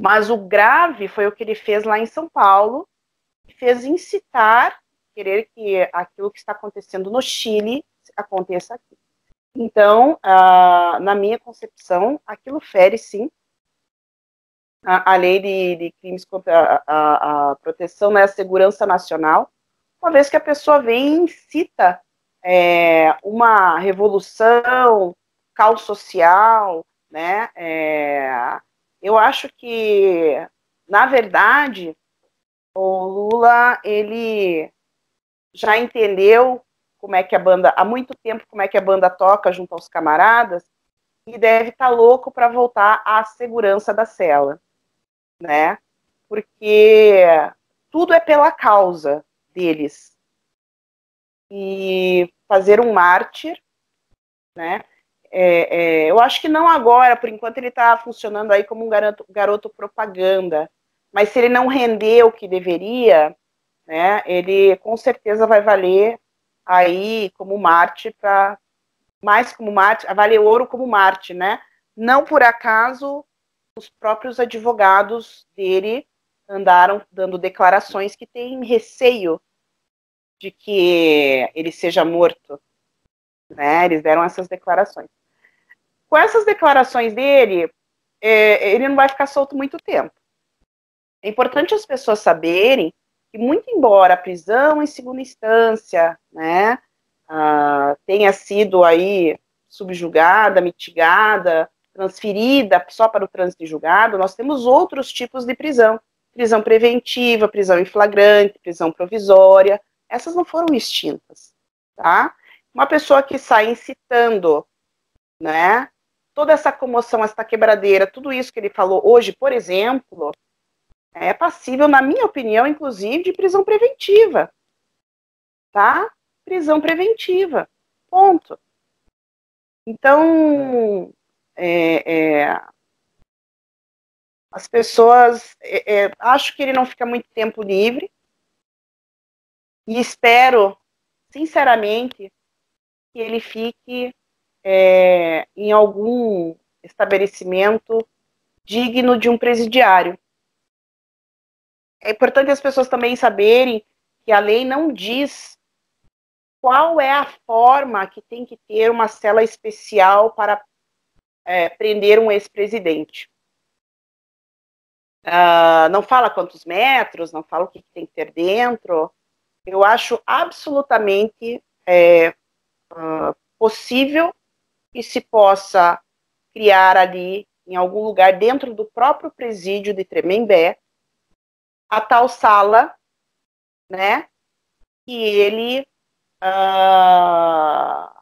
Mas o grave foi o que ele fez lá em São Paulo, que fez incitar, querer que aquilo que está acontecendo no Chile aconteça aqui. Então, na minha concepção, aquilo fere, sim, a lei de crimes contra a proteção, né, a segurança nacional, uma vez que a pessoa vem e incita uma revolução, caos social, né? Eu acho que, na verdade, o Lula, ele já entendeu como é que a banda, há muito tempo, como é que a banda toca junto aos camaradas, e deve estar louco para voltar à segurança da cela, né? Porque tudo é pela causa deles. E fazer um mártir, né? Eu acho que não agora, por enquanto ele está funcionando aí como um garoto propaganda, mas se ele não render o que deveria, né, ele com certeza vai valer aí como mártir, mais como mártir, valer ouro como mártir, né? Não por acaso os próprios advogados dele andaram dando declarações que têm receio de que ele seja morto, né? Eles deram essas declarações. Com essas declarações dele, ele não vai ficar solto muito tempo. É importante as pessoas saberem que, muito embora a prisão em segunda instância, né, tenha sido aí subjugada, mitigada, transferida só para o trânsito julgado, nós temos outros tipos de prisão. Prisão preventiva, prisão em flagrante, prisão provisória. Essas não foram extintas, tá? Uma pessoa que sai incitando, né, toda essa comoção, essa quebradeira, tudo isso que ele falou hoje, por exemplo, é passível, na minha opinião, inclusive, de prisão preventiva, tá? Prisão preventiva, ponto. Então, as pessoas, acho que ele não fica muito tempo livre, e espero, sinceramente, que ele fique em algum estabelecimento digno de um presidiário. É importante as pessoas também saberem que a lei não diz qual é a forma que tem que ter uma cela especial para prender um ex-presidente. Não fala quantos metros, não fala o que tem que ter dentro. Eu acho absolutamente possível que se possa criar ali, em algum lugar dentro do próprio presídio de Tremembé, a tal sala, né, que ele, a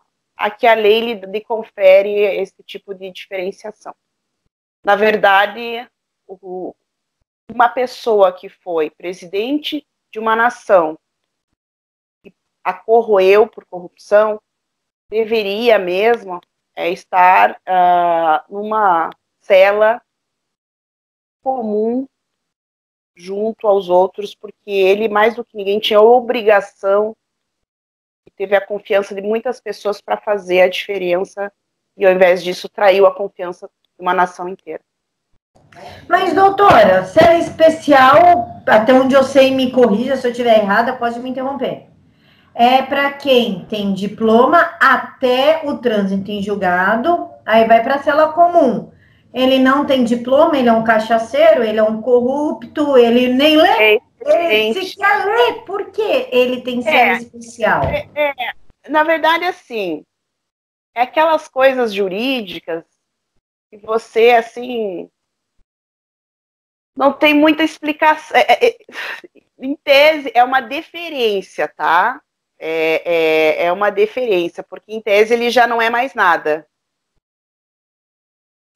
que a lei lhe confere esse tipo de diferenciação. Na verdade, uma pessoa que foi presidente de uma nação que a corroeu por corrupção, deveria mesmo estar numa cela comum junto aos outros, porque ele, mais do que ninguém, tinha a obrigação e teve a confiança de muitas pessoas para fazer a diferença, e ao invés disso traiu a confiança de uma nação inteira. Mas, doutora, cela especial, até onde eu sei, me corrija se eu estiver errada, pode me interromper. É para quem tem diploma até o trânsito em julgado, aí vai para a cela comum. Ele não tem diploma, ele é um cachaceiro, ele é um corrupto, ele nem lê. Ele sequer lê, por que ele tem cela especial? Na verdade, assim, é aquelas coisas jurídicas que você, assim, não tem muita explicação. Em tese, é uma deferência, tá? É uma deferência, porque em tese ele já não é mais nada.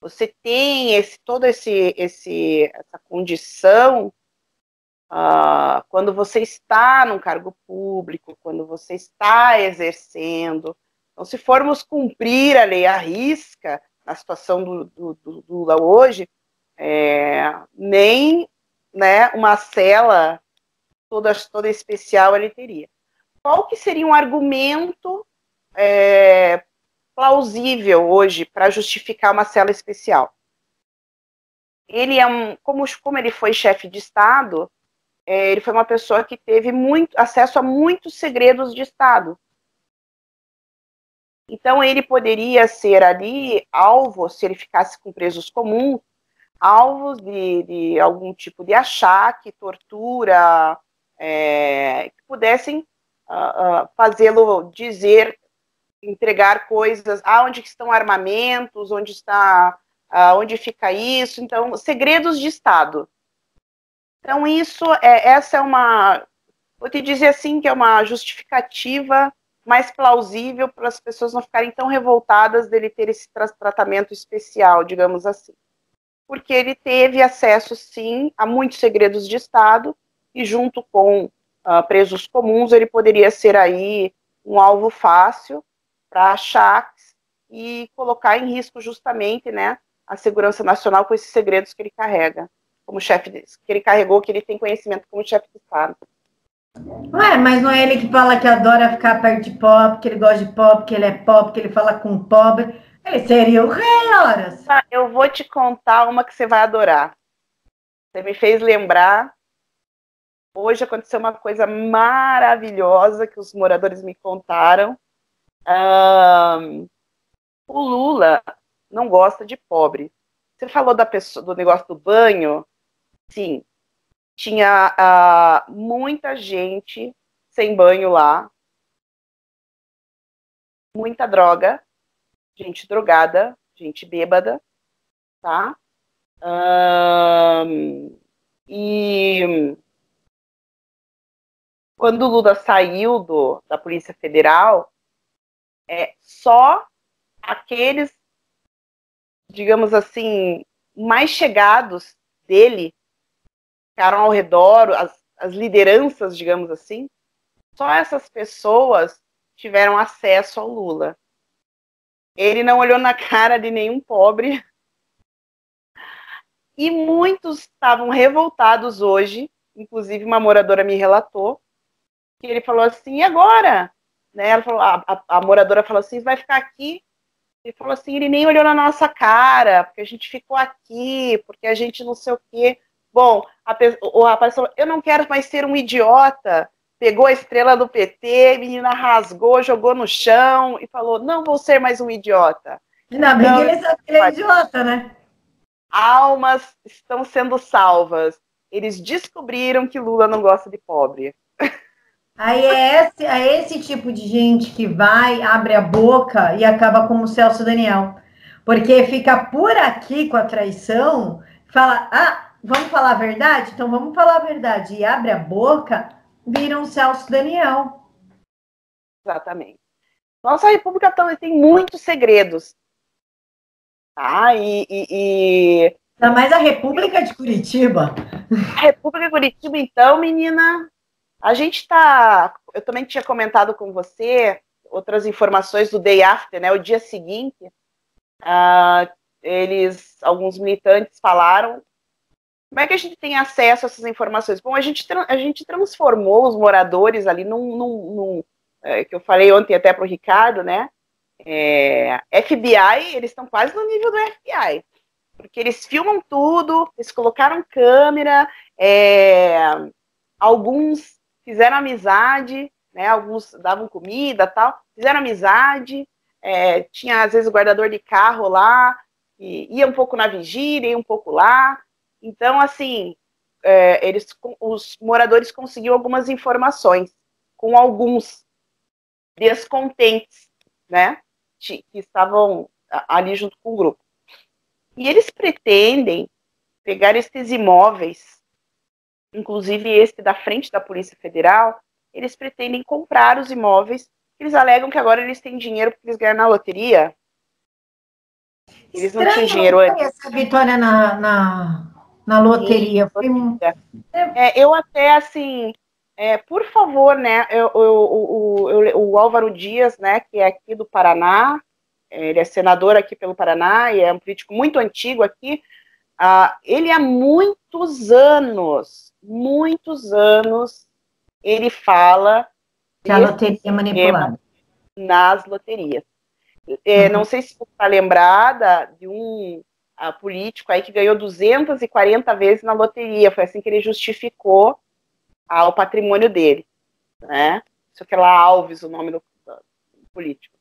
Você tem toda essa condição quando você está num cargo público, quando você está exercendo. Então, se formos cumprir a lei à risca, na situação do Lula hoje, nem, né, uma cela toda especial ele teria. Qual que seria um argumento plausível hoje para justificar uma cela especial? Ele como ele foi chefe de Estado, ele foi uma pessoa que teve acesso a muitos segredos de Estado. Então, ele poderia ser ali alvo, se ele ficasse com presos comuns, alvos de algum tipo de achaque, tortura, que pudessem fazê-lo dizer, entregar coisas, onde estão armamentos, onde fica isso, então, segredos de Estado. Então, essa é vou te dizer assim, que é uma justificativa mais plausível para as pessoas não ficarem tão revoltadas dele ter esse tratamento especial, digamos assim. Porque ele teve acesso, sim, a muitos segredos de Estado, e junto com presos comuns, ele poderia ser aí um alvo fácil para achaques e colocar em risco justamente, né, a segurança nacional com esses segredos que ele carrega, como chefe, que ele carregou, que ele tem conhecimento como chefe de Estado. Ué, mas não é ele que fala que adora ficar perto de pobre, que ele gosta de pobre, que ele é pobre, que ele fala com pobre? Ele seria o rei, horas. Eu vou te contar uma que você vai adorar. Você me fez lembrar. Hoje aconteceu uma coisa maravilhosa que os moradores me contaram. O Lula não gosta de pobre. Você falou do negócio do banho? Sim. Tinha muita gente sem banho lá. Muita droga. Gente drogada. Gente bêbada. Tá? E quando o Lula saiu da Polícia Federal, só aqueles, digamos assim, mais chegados dele ficaram ao redor, as lideranças, digamos assim, só essas pessoas tiveram acesso ao Lula. Ele não olhou na cara de nenhum pobre. E muitos estavam revoltados hoje, inclusive uma moradora me relatou, que ele falou assim, e agora? Né? Ela falou, a moradora falou assim, vai ficar aqui? Ele falou assim, ele nem olhou na nossa cara, porque a gente ficou aqui, porque a gente não sei o quê. Bom, o rapaz falou, eu não quero mais ser um idiota. Pegou a estrela do PT, a menina rasgou, jogou no chão e falou, não vou ser mais um idiota. Ainda bem que ele sabe que ele é idiota, né? Almas estão sendo salvas. Eles descobriram que Lula não gosta de pobre. Aí é esse tipo de gente que vai, abre a boca e acaba como o Celso Daniel. Porque fica por aqui com a traição, fala, vamos falar a verdade? Então vamos falar a verdade. E abre a boca, vira um Celso Daniel. Exatamente. Nossa República tem muitos segredos. Tá? Ainda mais a República de Curitiba. A República de Curitiba, então, menina, a gente tá... Eu também tinha comentado com você, outras informações do day after, né, o dia seguinte, alguns militantes falaram, como é que a gente tem acesso a essas informações? Bom, a gente transformou os moradores ali que eu falei ontem até para o Ricardo, né, FBI, eles estão quase no nível do FBI, porque eles filmam tudo, eles colocaram câmera, alguns fizeram amizade, né, alguns davam comida, tal, fizeram amizade, tinha às vezes o guardador de carro lá, e ia um pouco na vigília, ia um pouco lá. Então, assim, os moradores conseguiam algumas informações com alguns descontentes, né, que estavam ali junto com o grupo. E eles pretendem pegar esses imóveis, inclusive este da frente da Polícia Federal, eles pretendem comprar os imóveis. Eles alegam que agora eles têm dinheiro porque eles ganharam na loteria. Eles não tinham dinheiro antes. Essa vitória na loteria. Eu até, assim, por favor, né, o Álvaro Dias, né, que é aqui do Paraná, ele é senador aqui pelo Paraná e é um político muito antigo aqui, ele há muitos anos, ele fala que a loteria é manipulada nas loterias. Não sei se você está lembrada de um político aí que ganhou 240 vezes na loteria. Foi assim que ele justificou o patrimônio dele, né? Isso aqui é lá Alves, o nome do político.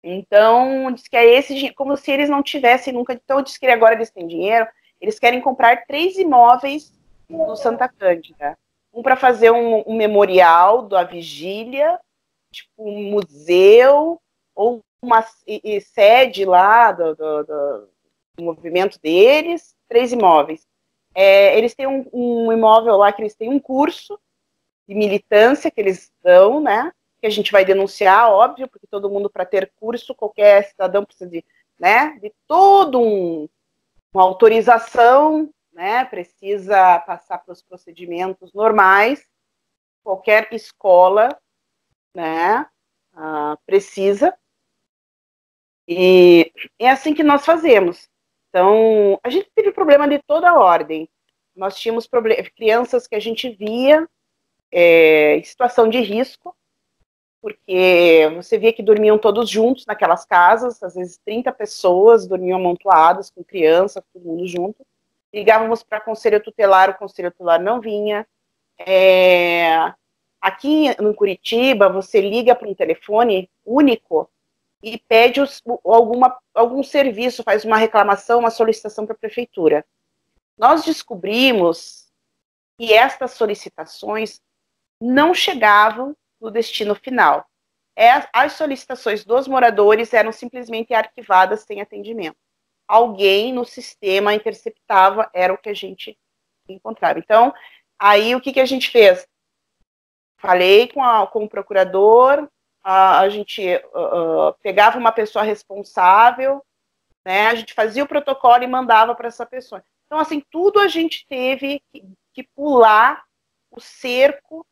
Então, diz que é esse, como se eles não tivessem nunca. Então, diz que agora eles têm dinheiro. Eles querem comprar 3 imóveis no Santa Cândida. Um para fazer um memorial da vigília, tipo um museu, ou uma sede lá do movimento deles, 3 imóveis. Eles têm um imóvel lá que eles têm um curso de militância que eles dão, né? Que a gente vai denunciar, óbvio, porque todo mundo, para ter curso, qualquer cidadão precisa de todo uma autorização, né? Precisa passar pelos procedimentos normais. Qualquer escola, né? Precisa. E é assim que nós fazemos. Então, a gente teve problema de toda a ordem. Nós tínhamos crianças que a gente via em situação de risco, porque você via que dormiam todos juntos naquelas casas, às vezes 30 pessoas dormiam amontoadas, com criança, todo mundo junto. Ligávamos para o conselho tutelar não vinha. Aqui em Curitiba, você liga para um telefone único e pede algum serviço, faz uma reclamação, uma solicitação para a prefeitura. Nós descobrimos que estas solicitações não chegavam no destino final. As solicitações dos moradores eram simplesmente arquivadas sem atendimento. Alguém no sistema interceptava, era o que a gente encontrava. Então, aí o que a gente fez? Falei com o procurador, a gente pegava uma pessoa responsável, né, a gente fazia o protocolo e mandava para essa pessoa. Então, assim, tudo a gente teve que pular o cerco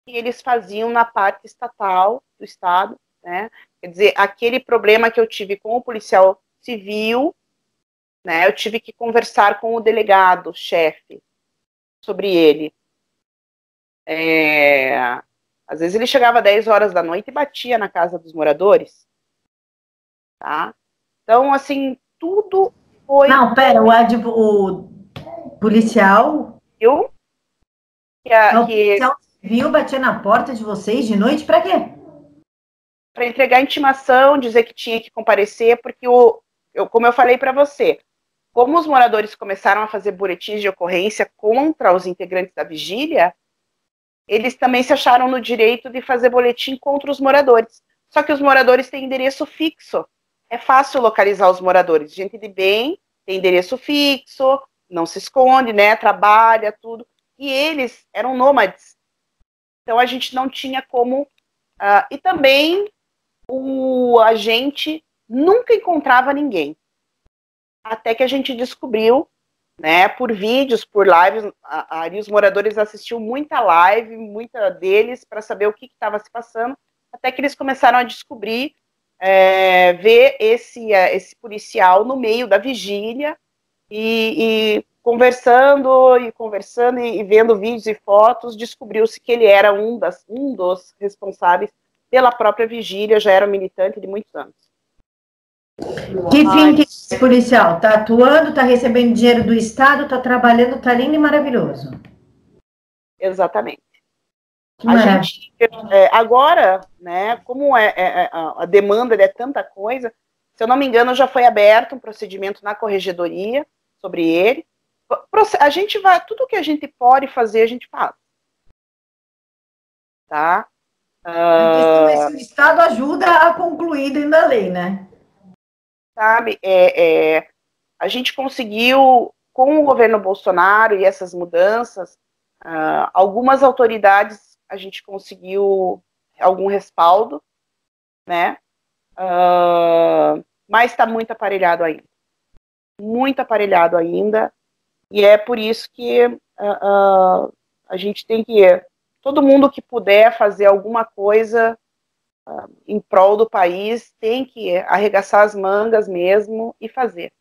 que eles faziam na parte estatal do Estado, né? Quer dizer, aquele problema que eu tive com o policial civil, né, eu tive que conversar com o delegado, chefe, sobre ele. Às vezes ele chegava 10 horas da noite e batia na casa dos moradores, tá? Então, assim, tudo foi... Não, pera, o policial... O policial civil batia na porta de vocês de noite para quê? Para entregar intimação, dizer que tinha que comparecer, porque, como eu falei para você, como os moradores começaram a fazer boletins de ocorrência contra os integrantes da vigília, eles também se acharam no direito de fazer boletim contra os moradores. Só que os moradores têm endereço fixo. É fácil localizar os moradores. Gente de bem, tem endereço fixo, não se esconde, né? Trabalha, tudo. E eles eram nômades. Então a gente não tinha como... e também o agente nunca encontrava ninguém. Até que a gente descobriu, né, por vídeos, por lives, ali os moradores assistiam muita live, muita deles, para saber o que estava se passando. até que eles começaram a descobrir, ver esse policial no meio da vigília, e conversando e vendo vídeos e fotos, descobriu-se que ele era um dos responsáveis pela própria vigília, já era um militante de muitos anos. Que fim que esse policial? Tá atuando, tá recebendo dinheiro do Estado, tá trabalhando, tá lindo e maravilhoso. Exatamente. Que maravilha. Agora, né, como a demanda é tanta coisa, se eu não me engano, já foi aberto um procedimento na corregedoria sobre ele. A gente vai, tudo que a gente pode fazer, a gente faz. Tá? A questão é se o Estado ajuda a concluir dentro da lei, né? Sabe, a gente conseguiu, com o governo Bolsonaro e essas mudanças, algumas autoridades, a gente conseguiu algum respaldo, né? Mas está muito aparelhado ainda. Muito aparelhado ainda. E é por isso que a gente tem que... Todo mundo que puder fazer alguma coisa em prol do país tem que arregaçar as mangas mesmo e fazer.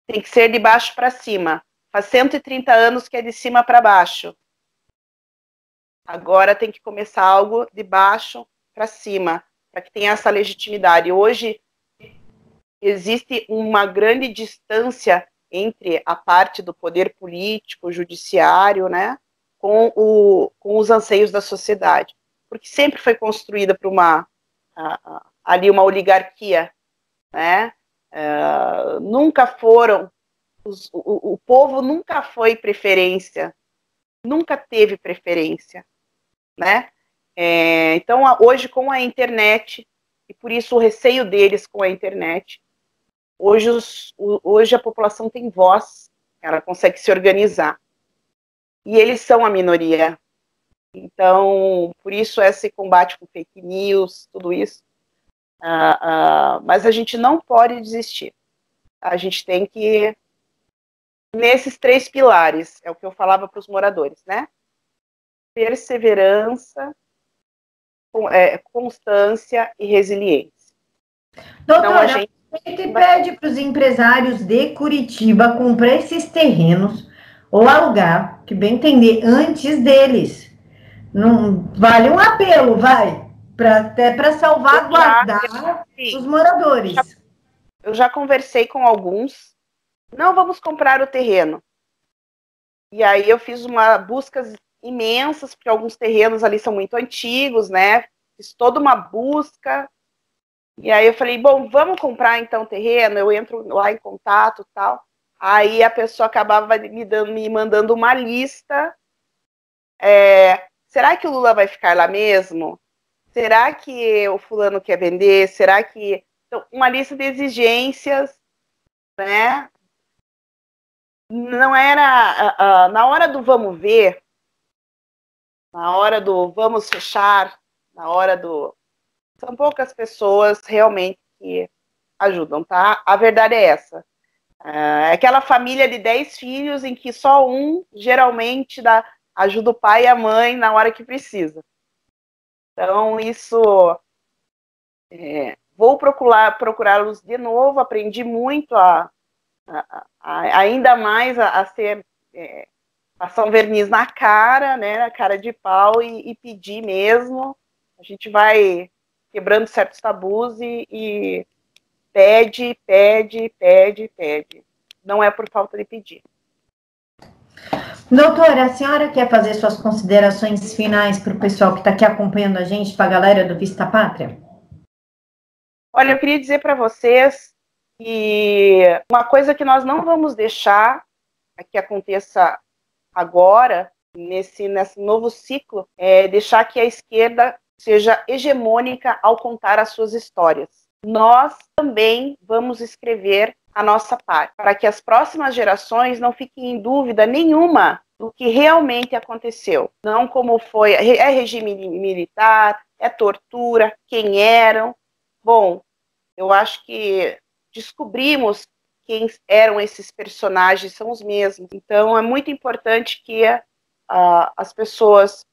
Tem que ser de baixo para cima. Faz 130 anos que é de cima para baixo. Agora tem que começar algo de baixo para cima, para que tenha essa legitimidade. Hoje existe uma grande distância entre a parte do poder político, judiciário, né, com os anseios da sociedade. Porque sempre foi construída por ali uma oligarquia, né? Nunca foram, o povo nunca foi preferência, nunca teve preferência, né? Então, hoje, com a internet, e por isso o receio deles com a internet, hoje a população tem voz, ela consegue se organizar. E eles são a minoria. Então, por isso esse combate com fake news, tudo isso. Mas a gente não pode desistir. A gente tem que, nesses 3 pilares, é o que eu falava para os moradores, né? Perseverança, constância e resiliência. Doutora, então, a gente pede para os empresários de Curitiba comprar esses terrenos ou alugar, que bem entender, antes deles. Não vale um apelo, vai, até para salvaguardar os moradores. Eu já conversei com alguns. Não vamos comprar o terreno. E aí eu fiz buscas imensas, porque alguns terrenos ali são muito antigos, né? Fiz toda uma busca. E aí eu falei, bom, vamos comprar então o terreno, eu entro lá em contato e tal. Aí a pessoa acabava me mandando uma lista. Será que o Lula vai ficar lá mesmo? Será que o fulano quer vender? Será que... Então, uma lista de exigências, né? Não era... na hora do vamos ver, na hora do vamos fechar, na hora do... São poucas pessoas realmente que ajudam, tá? A verdade é essa. É aquela família de 10 filhos em que só um geralmente ajuda o pai e a mãe na hora que precisa. Então, isso... vou procurá-los de novo, aprendi muito ainda mais a ser... passar um verniz na cara, né, na cara de pau e pedir mesmo. A gente vai quebrando certos tabus e pede. Não é por falta de pedir. Doutora, a senhora quer fazer suas considerações finais para o pessoal que está aqui acompanhando a gente, para a galera do Vista Pátria? Olha, eu queria dizer para vocês que uma coisa que nós não vamos deixar que aconteça agora, nesse novo ciclo, é deixar que a esquerda seja hegemônica ao contar as suas histórias. Nós também vamos escrever a nossa parte, para que as próximas gerações não fiquem em dúvida nenhuma do que realmente aconteceu. Não como foi, regime militar, tortura, quem eram. Bom, eu acho que descobrimos quem eram esses personagens, são os mesmos. Então, é muito importante que as pessoas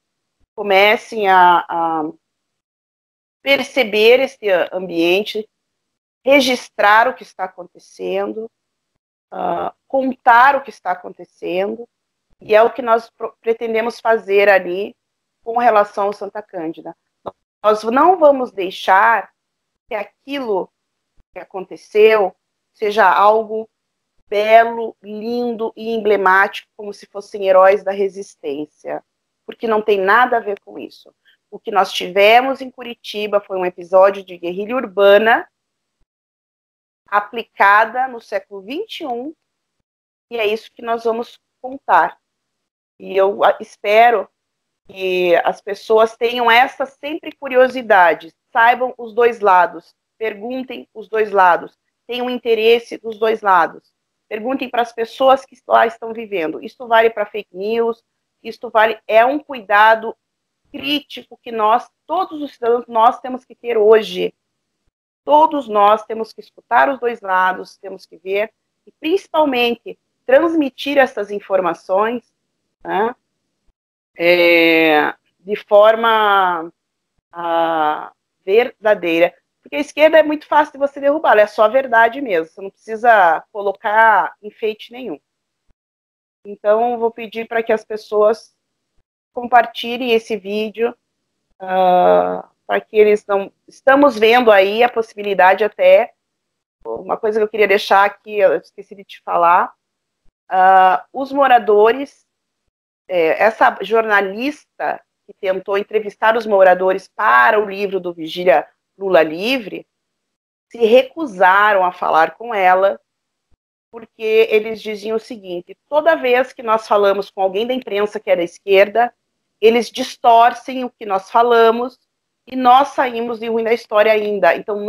comecem a perceber esse ambiente, registrar o que está acontecendo, contar o que está acontecendo, e é o que nós pretendemos fazer ali com relação ao Santa Cândida. Nós não vamos deixar que aquilo que aconteceu seja algo belo, lindo e emblemático, como se fossem heróis da resistência, porque não tem nada a ver com isso. O que nós tivemos em Curitiba foi um episódio de guerrilha urbana aplicada no século XXI, e é isso que nós vamos contar. E eu espero que as pessoas tenham essa sempre curiosidade, saibam os dois lados, perguntem os dois lados, tenham interesse dos dois lados. Perguntem para as pessoas que lá estão vivendo. Isso vale para fake news, isso vale, é um cuidado crítico que nós, todos os cidadãos, nós temos que ter hoje. Todos nós temos que escutar os dois lados, temos que ver, e principalmente transmitir essas informações, né, de forma verdadeira. Porque a esquerda é muito fácil de você derrubar, ela é só a verdade mesmo, você não precisa colocar enfeite nenhum. Então, vou pedir para que as pessoas compartilhem esse vídeo, para que eles não... Estamos vendo aí a possibilidade até, uma coisa que eu queria deixar aqui, eu esqueci de te falar, os moradores, essa jornalista que tentou entrevistar os moradores para o livro do Vigília Lula Livre, se recusaram a falar com ela, porque eles diziam o seguinte: toda vez que nós falamos com alguém da imprensa que é da esquerda, eles distorcem o que nós falamos e nós saímos de ruim da história ainda. Então,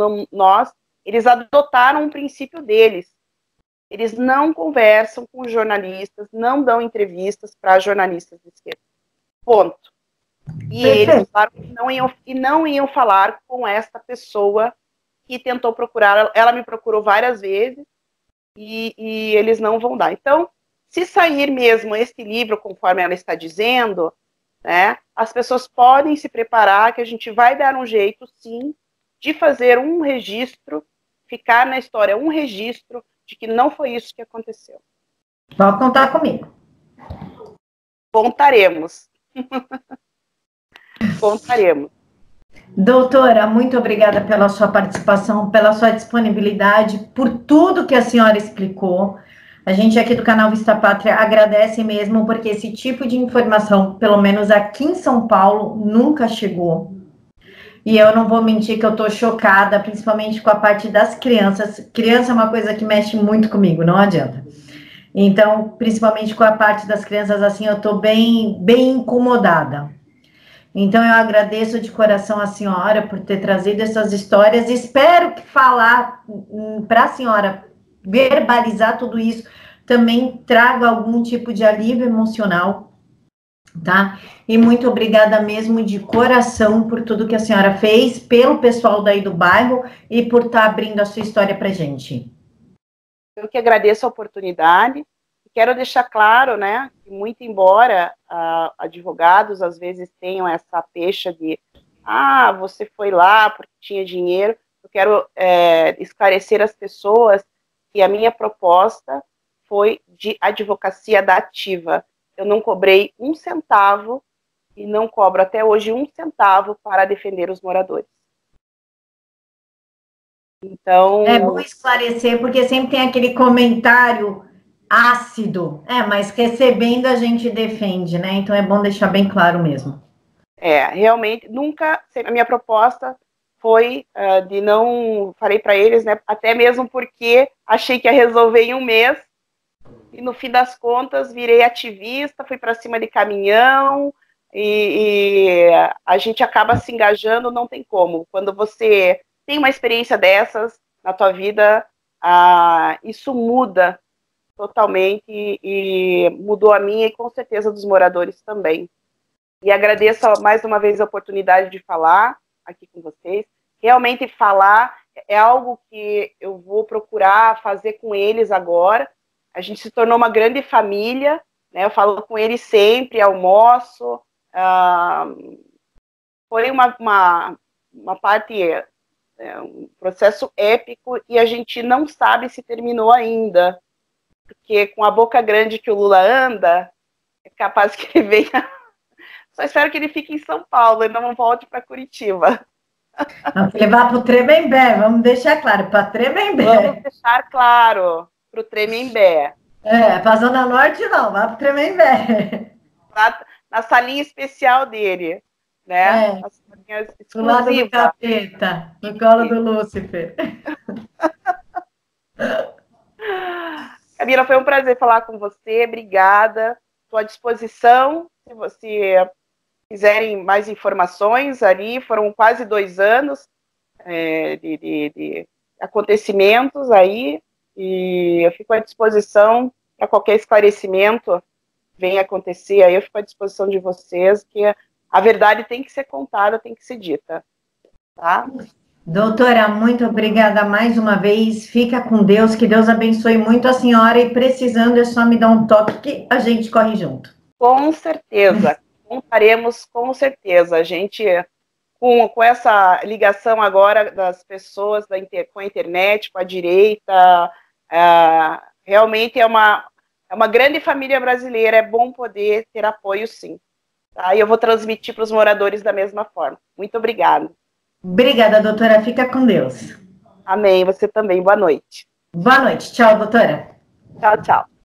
eles adotaram um princípio deles. Eles não conversam com jornalistas, não dão entrevistas para jornalistas de esquerda. Ponto. E eles falaram que não iam falar com esta pessoa que tentou procurar. Ela me procurou várias vezes e eles não vão dar. Então, se sair mesmo esse livro, conforme ela está dizendo, né, as pessoas podem se preparar, que a gente vai dar um jeito, sim, de fazer um registro, ficar na história um registro de que não foi isso que aconteceu. Pode contar comigo. Contaremos. Contaremos. Doutora, muito obrigada pela sua participação, pela sua disponibilidade, por tudo que a senhora explicou. A gente aqui do canal Vista Pátria agradece mesmo, porque esse tipo de informação, pelo menos aqui em São Paulo, nunca chegou. E eu não vou mentir que eu tô chocada, principalmente com a parte das crianças. Criança é uma coisa que mexe muito comigo, não adianta. Então, principalmente com a parte das crianças, assim, eu tô bem incomodada. Então, eu agradeço de coração a senhora por ter trazido essas histórias. Espero que falar para a senhora verbalizar tudo isso também traga algum tipo de alívio emocional, tá? E muito obrigada mesmo de coração por tudo que a senhora fez, pelo pessoal daí do bairro e por estar abrindo a sua história para gente. Eu que agradeço a oportunidade. Quero deixar claro, né, que muito embora advogados às vezes tenham essa pecha de você foi lá porque tinha dinheiro, eu quero esclarecer as pessoas que a minha proposta foi de advocacia da ativa. Eu não cobrei um centavo e não cobro até hoje um centavo para defender os moradores. Então... É bom esclarecer, porque sempre tem aquele comentário ácido, mas recebendo a gente defende, né? Então é bom deixar bem claro mesmo. Realmente, nunca, a minha proposta foi de não, falei para eles, né, até mesmo porque achei que ia resolver em um mês, e no fim das contas virei ativista, fui para cima de caminhão, e a gente acaba se engajando, não tem como. Quando você tem uma experiência dessas na tua vida, isso muda totalmente, e mudou a minha e com certeza dos moradores também. E agradeço mais uma vez a oportunidade de falar aqui com vocês. Realmente falar é algo que eu vou procurar fazer com eles agora. A gente se tornou uma grande família, né? Eu falo com eles sempre, almoço. Foi uma uma parte, um processo épico, e a gente não sabe se terminou ainda, porque com a boca grande que o Lula anda, é capaz que ele venha. Só espero que ele fique em São Paulo e não volte para Curitiba. Vamos levar para o Tremembé, vamos deixar claro, para Tremembé. Vamos deixar claro para o Tremembé. Para a Zona Norte não, vai para o Tremembé. Na salinha especial dele, né? Na salinha exclusiva. Do lado do capeta, no colo do Lúcifer. Camila, foi um prazer falar com você, obrigada. Estou à disposição, se você quiserem mais informações ali, foram quase 2 anos de acontecimentos aí, e eu fico à disposição para qualquer esclarecimento venha acontecer, aí eu fico à disposição de vocês, que a verdade tem que ser contada, tem que ser dita, tá? Doutora, muito obrigada mais uma vez, fica com Deus, que Deus abençoe muito a senhora, e precisando é só me dar um toque que a gente corre junto. Com certeza, contaremos com certeza, a gente, com essa ligação agora das pessoas com a internet, com a direita, realmente é uma grande família brasileira, é bom poder ter apoio, sim. Tá? E eu vou transmitir para os moradores da mesma forma. Muito obrigada. Obrigada, doutora. Fica com Deus. Amém. Você também. Boa noite. Boa noite. Tchau, doutora. Tchau, tchau.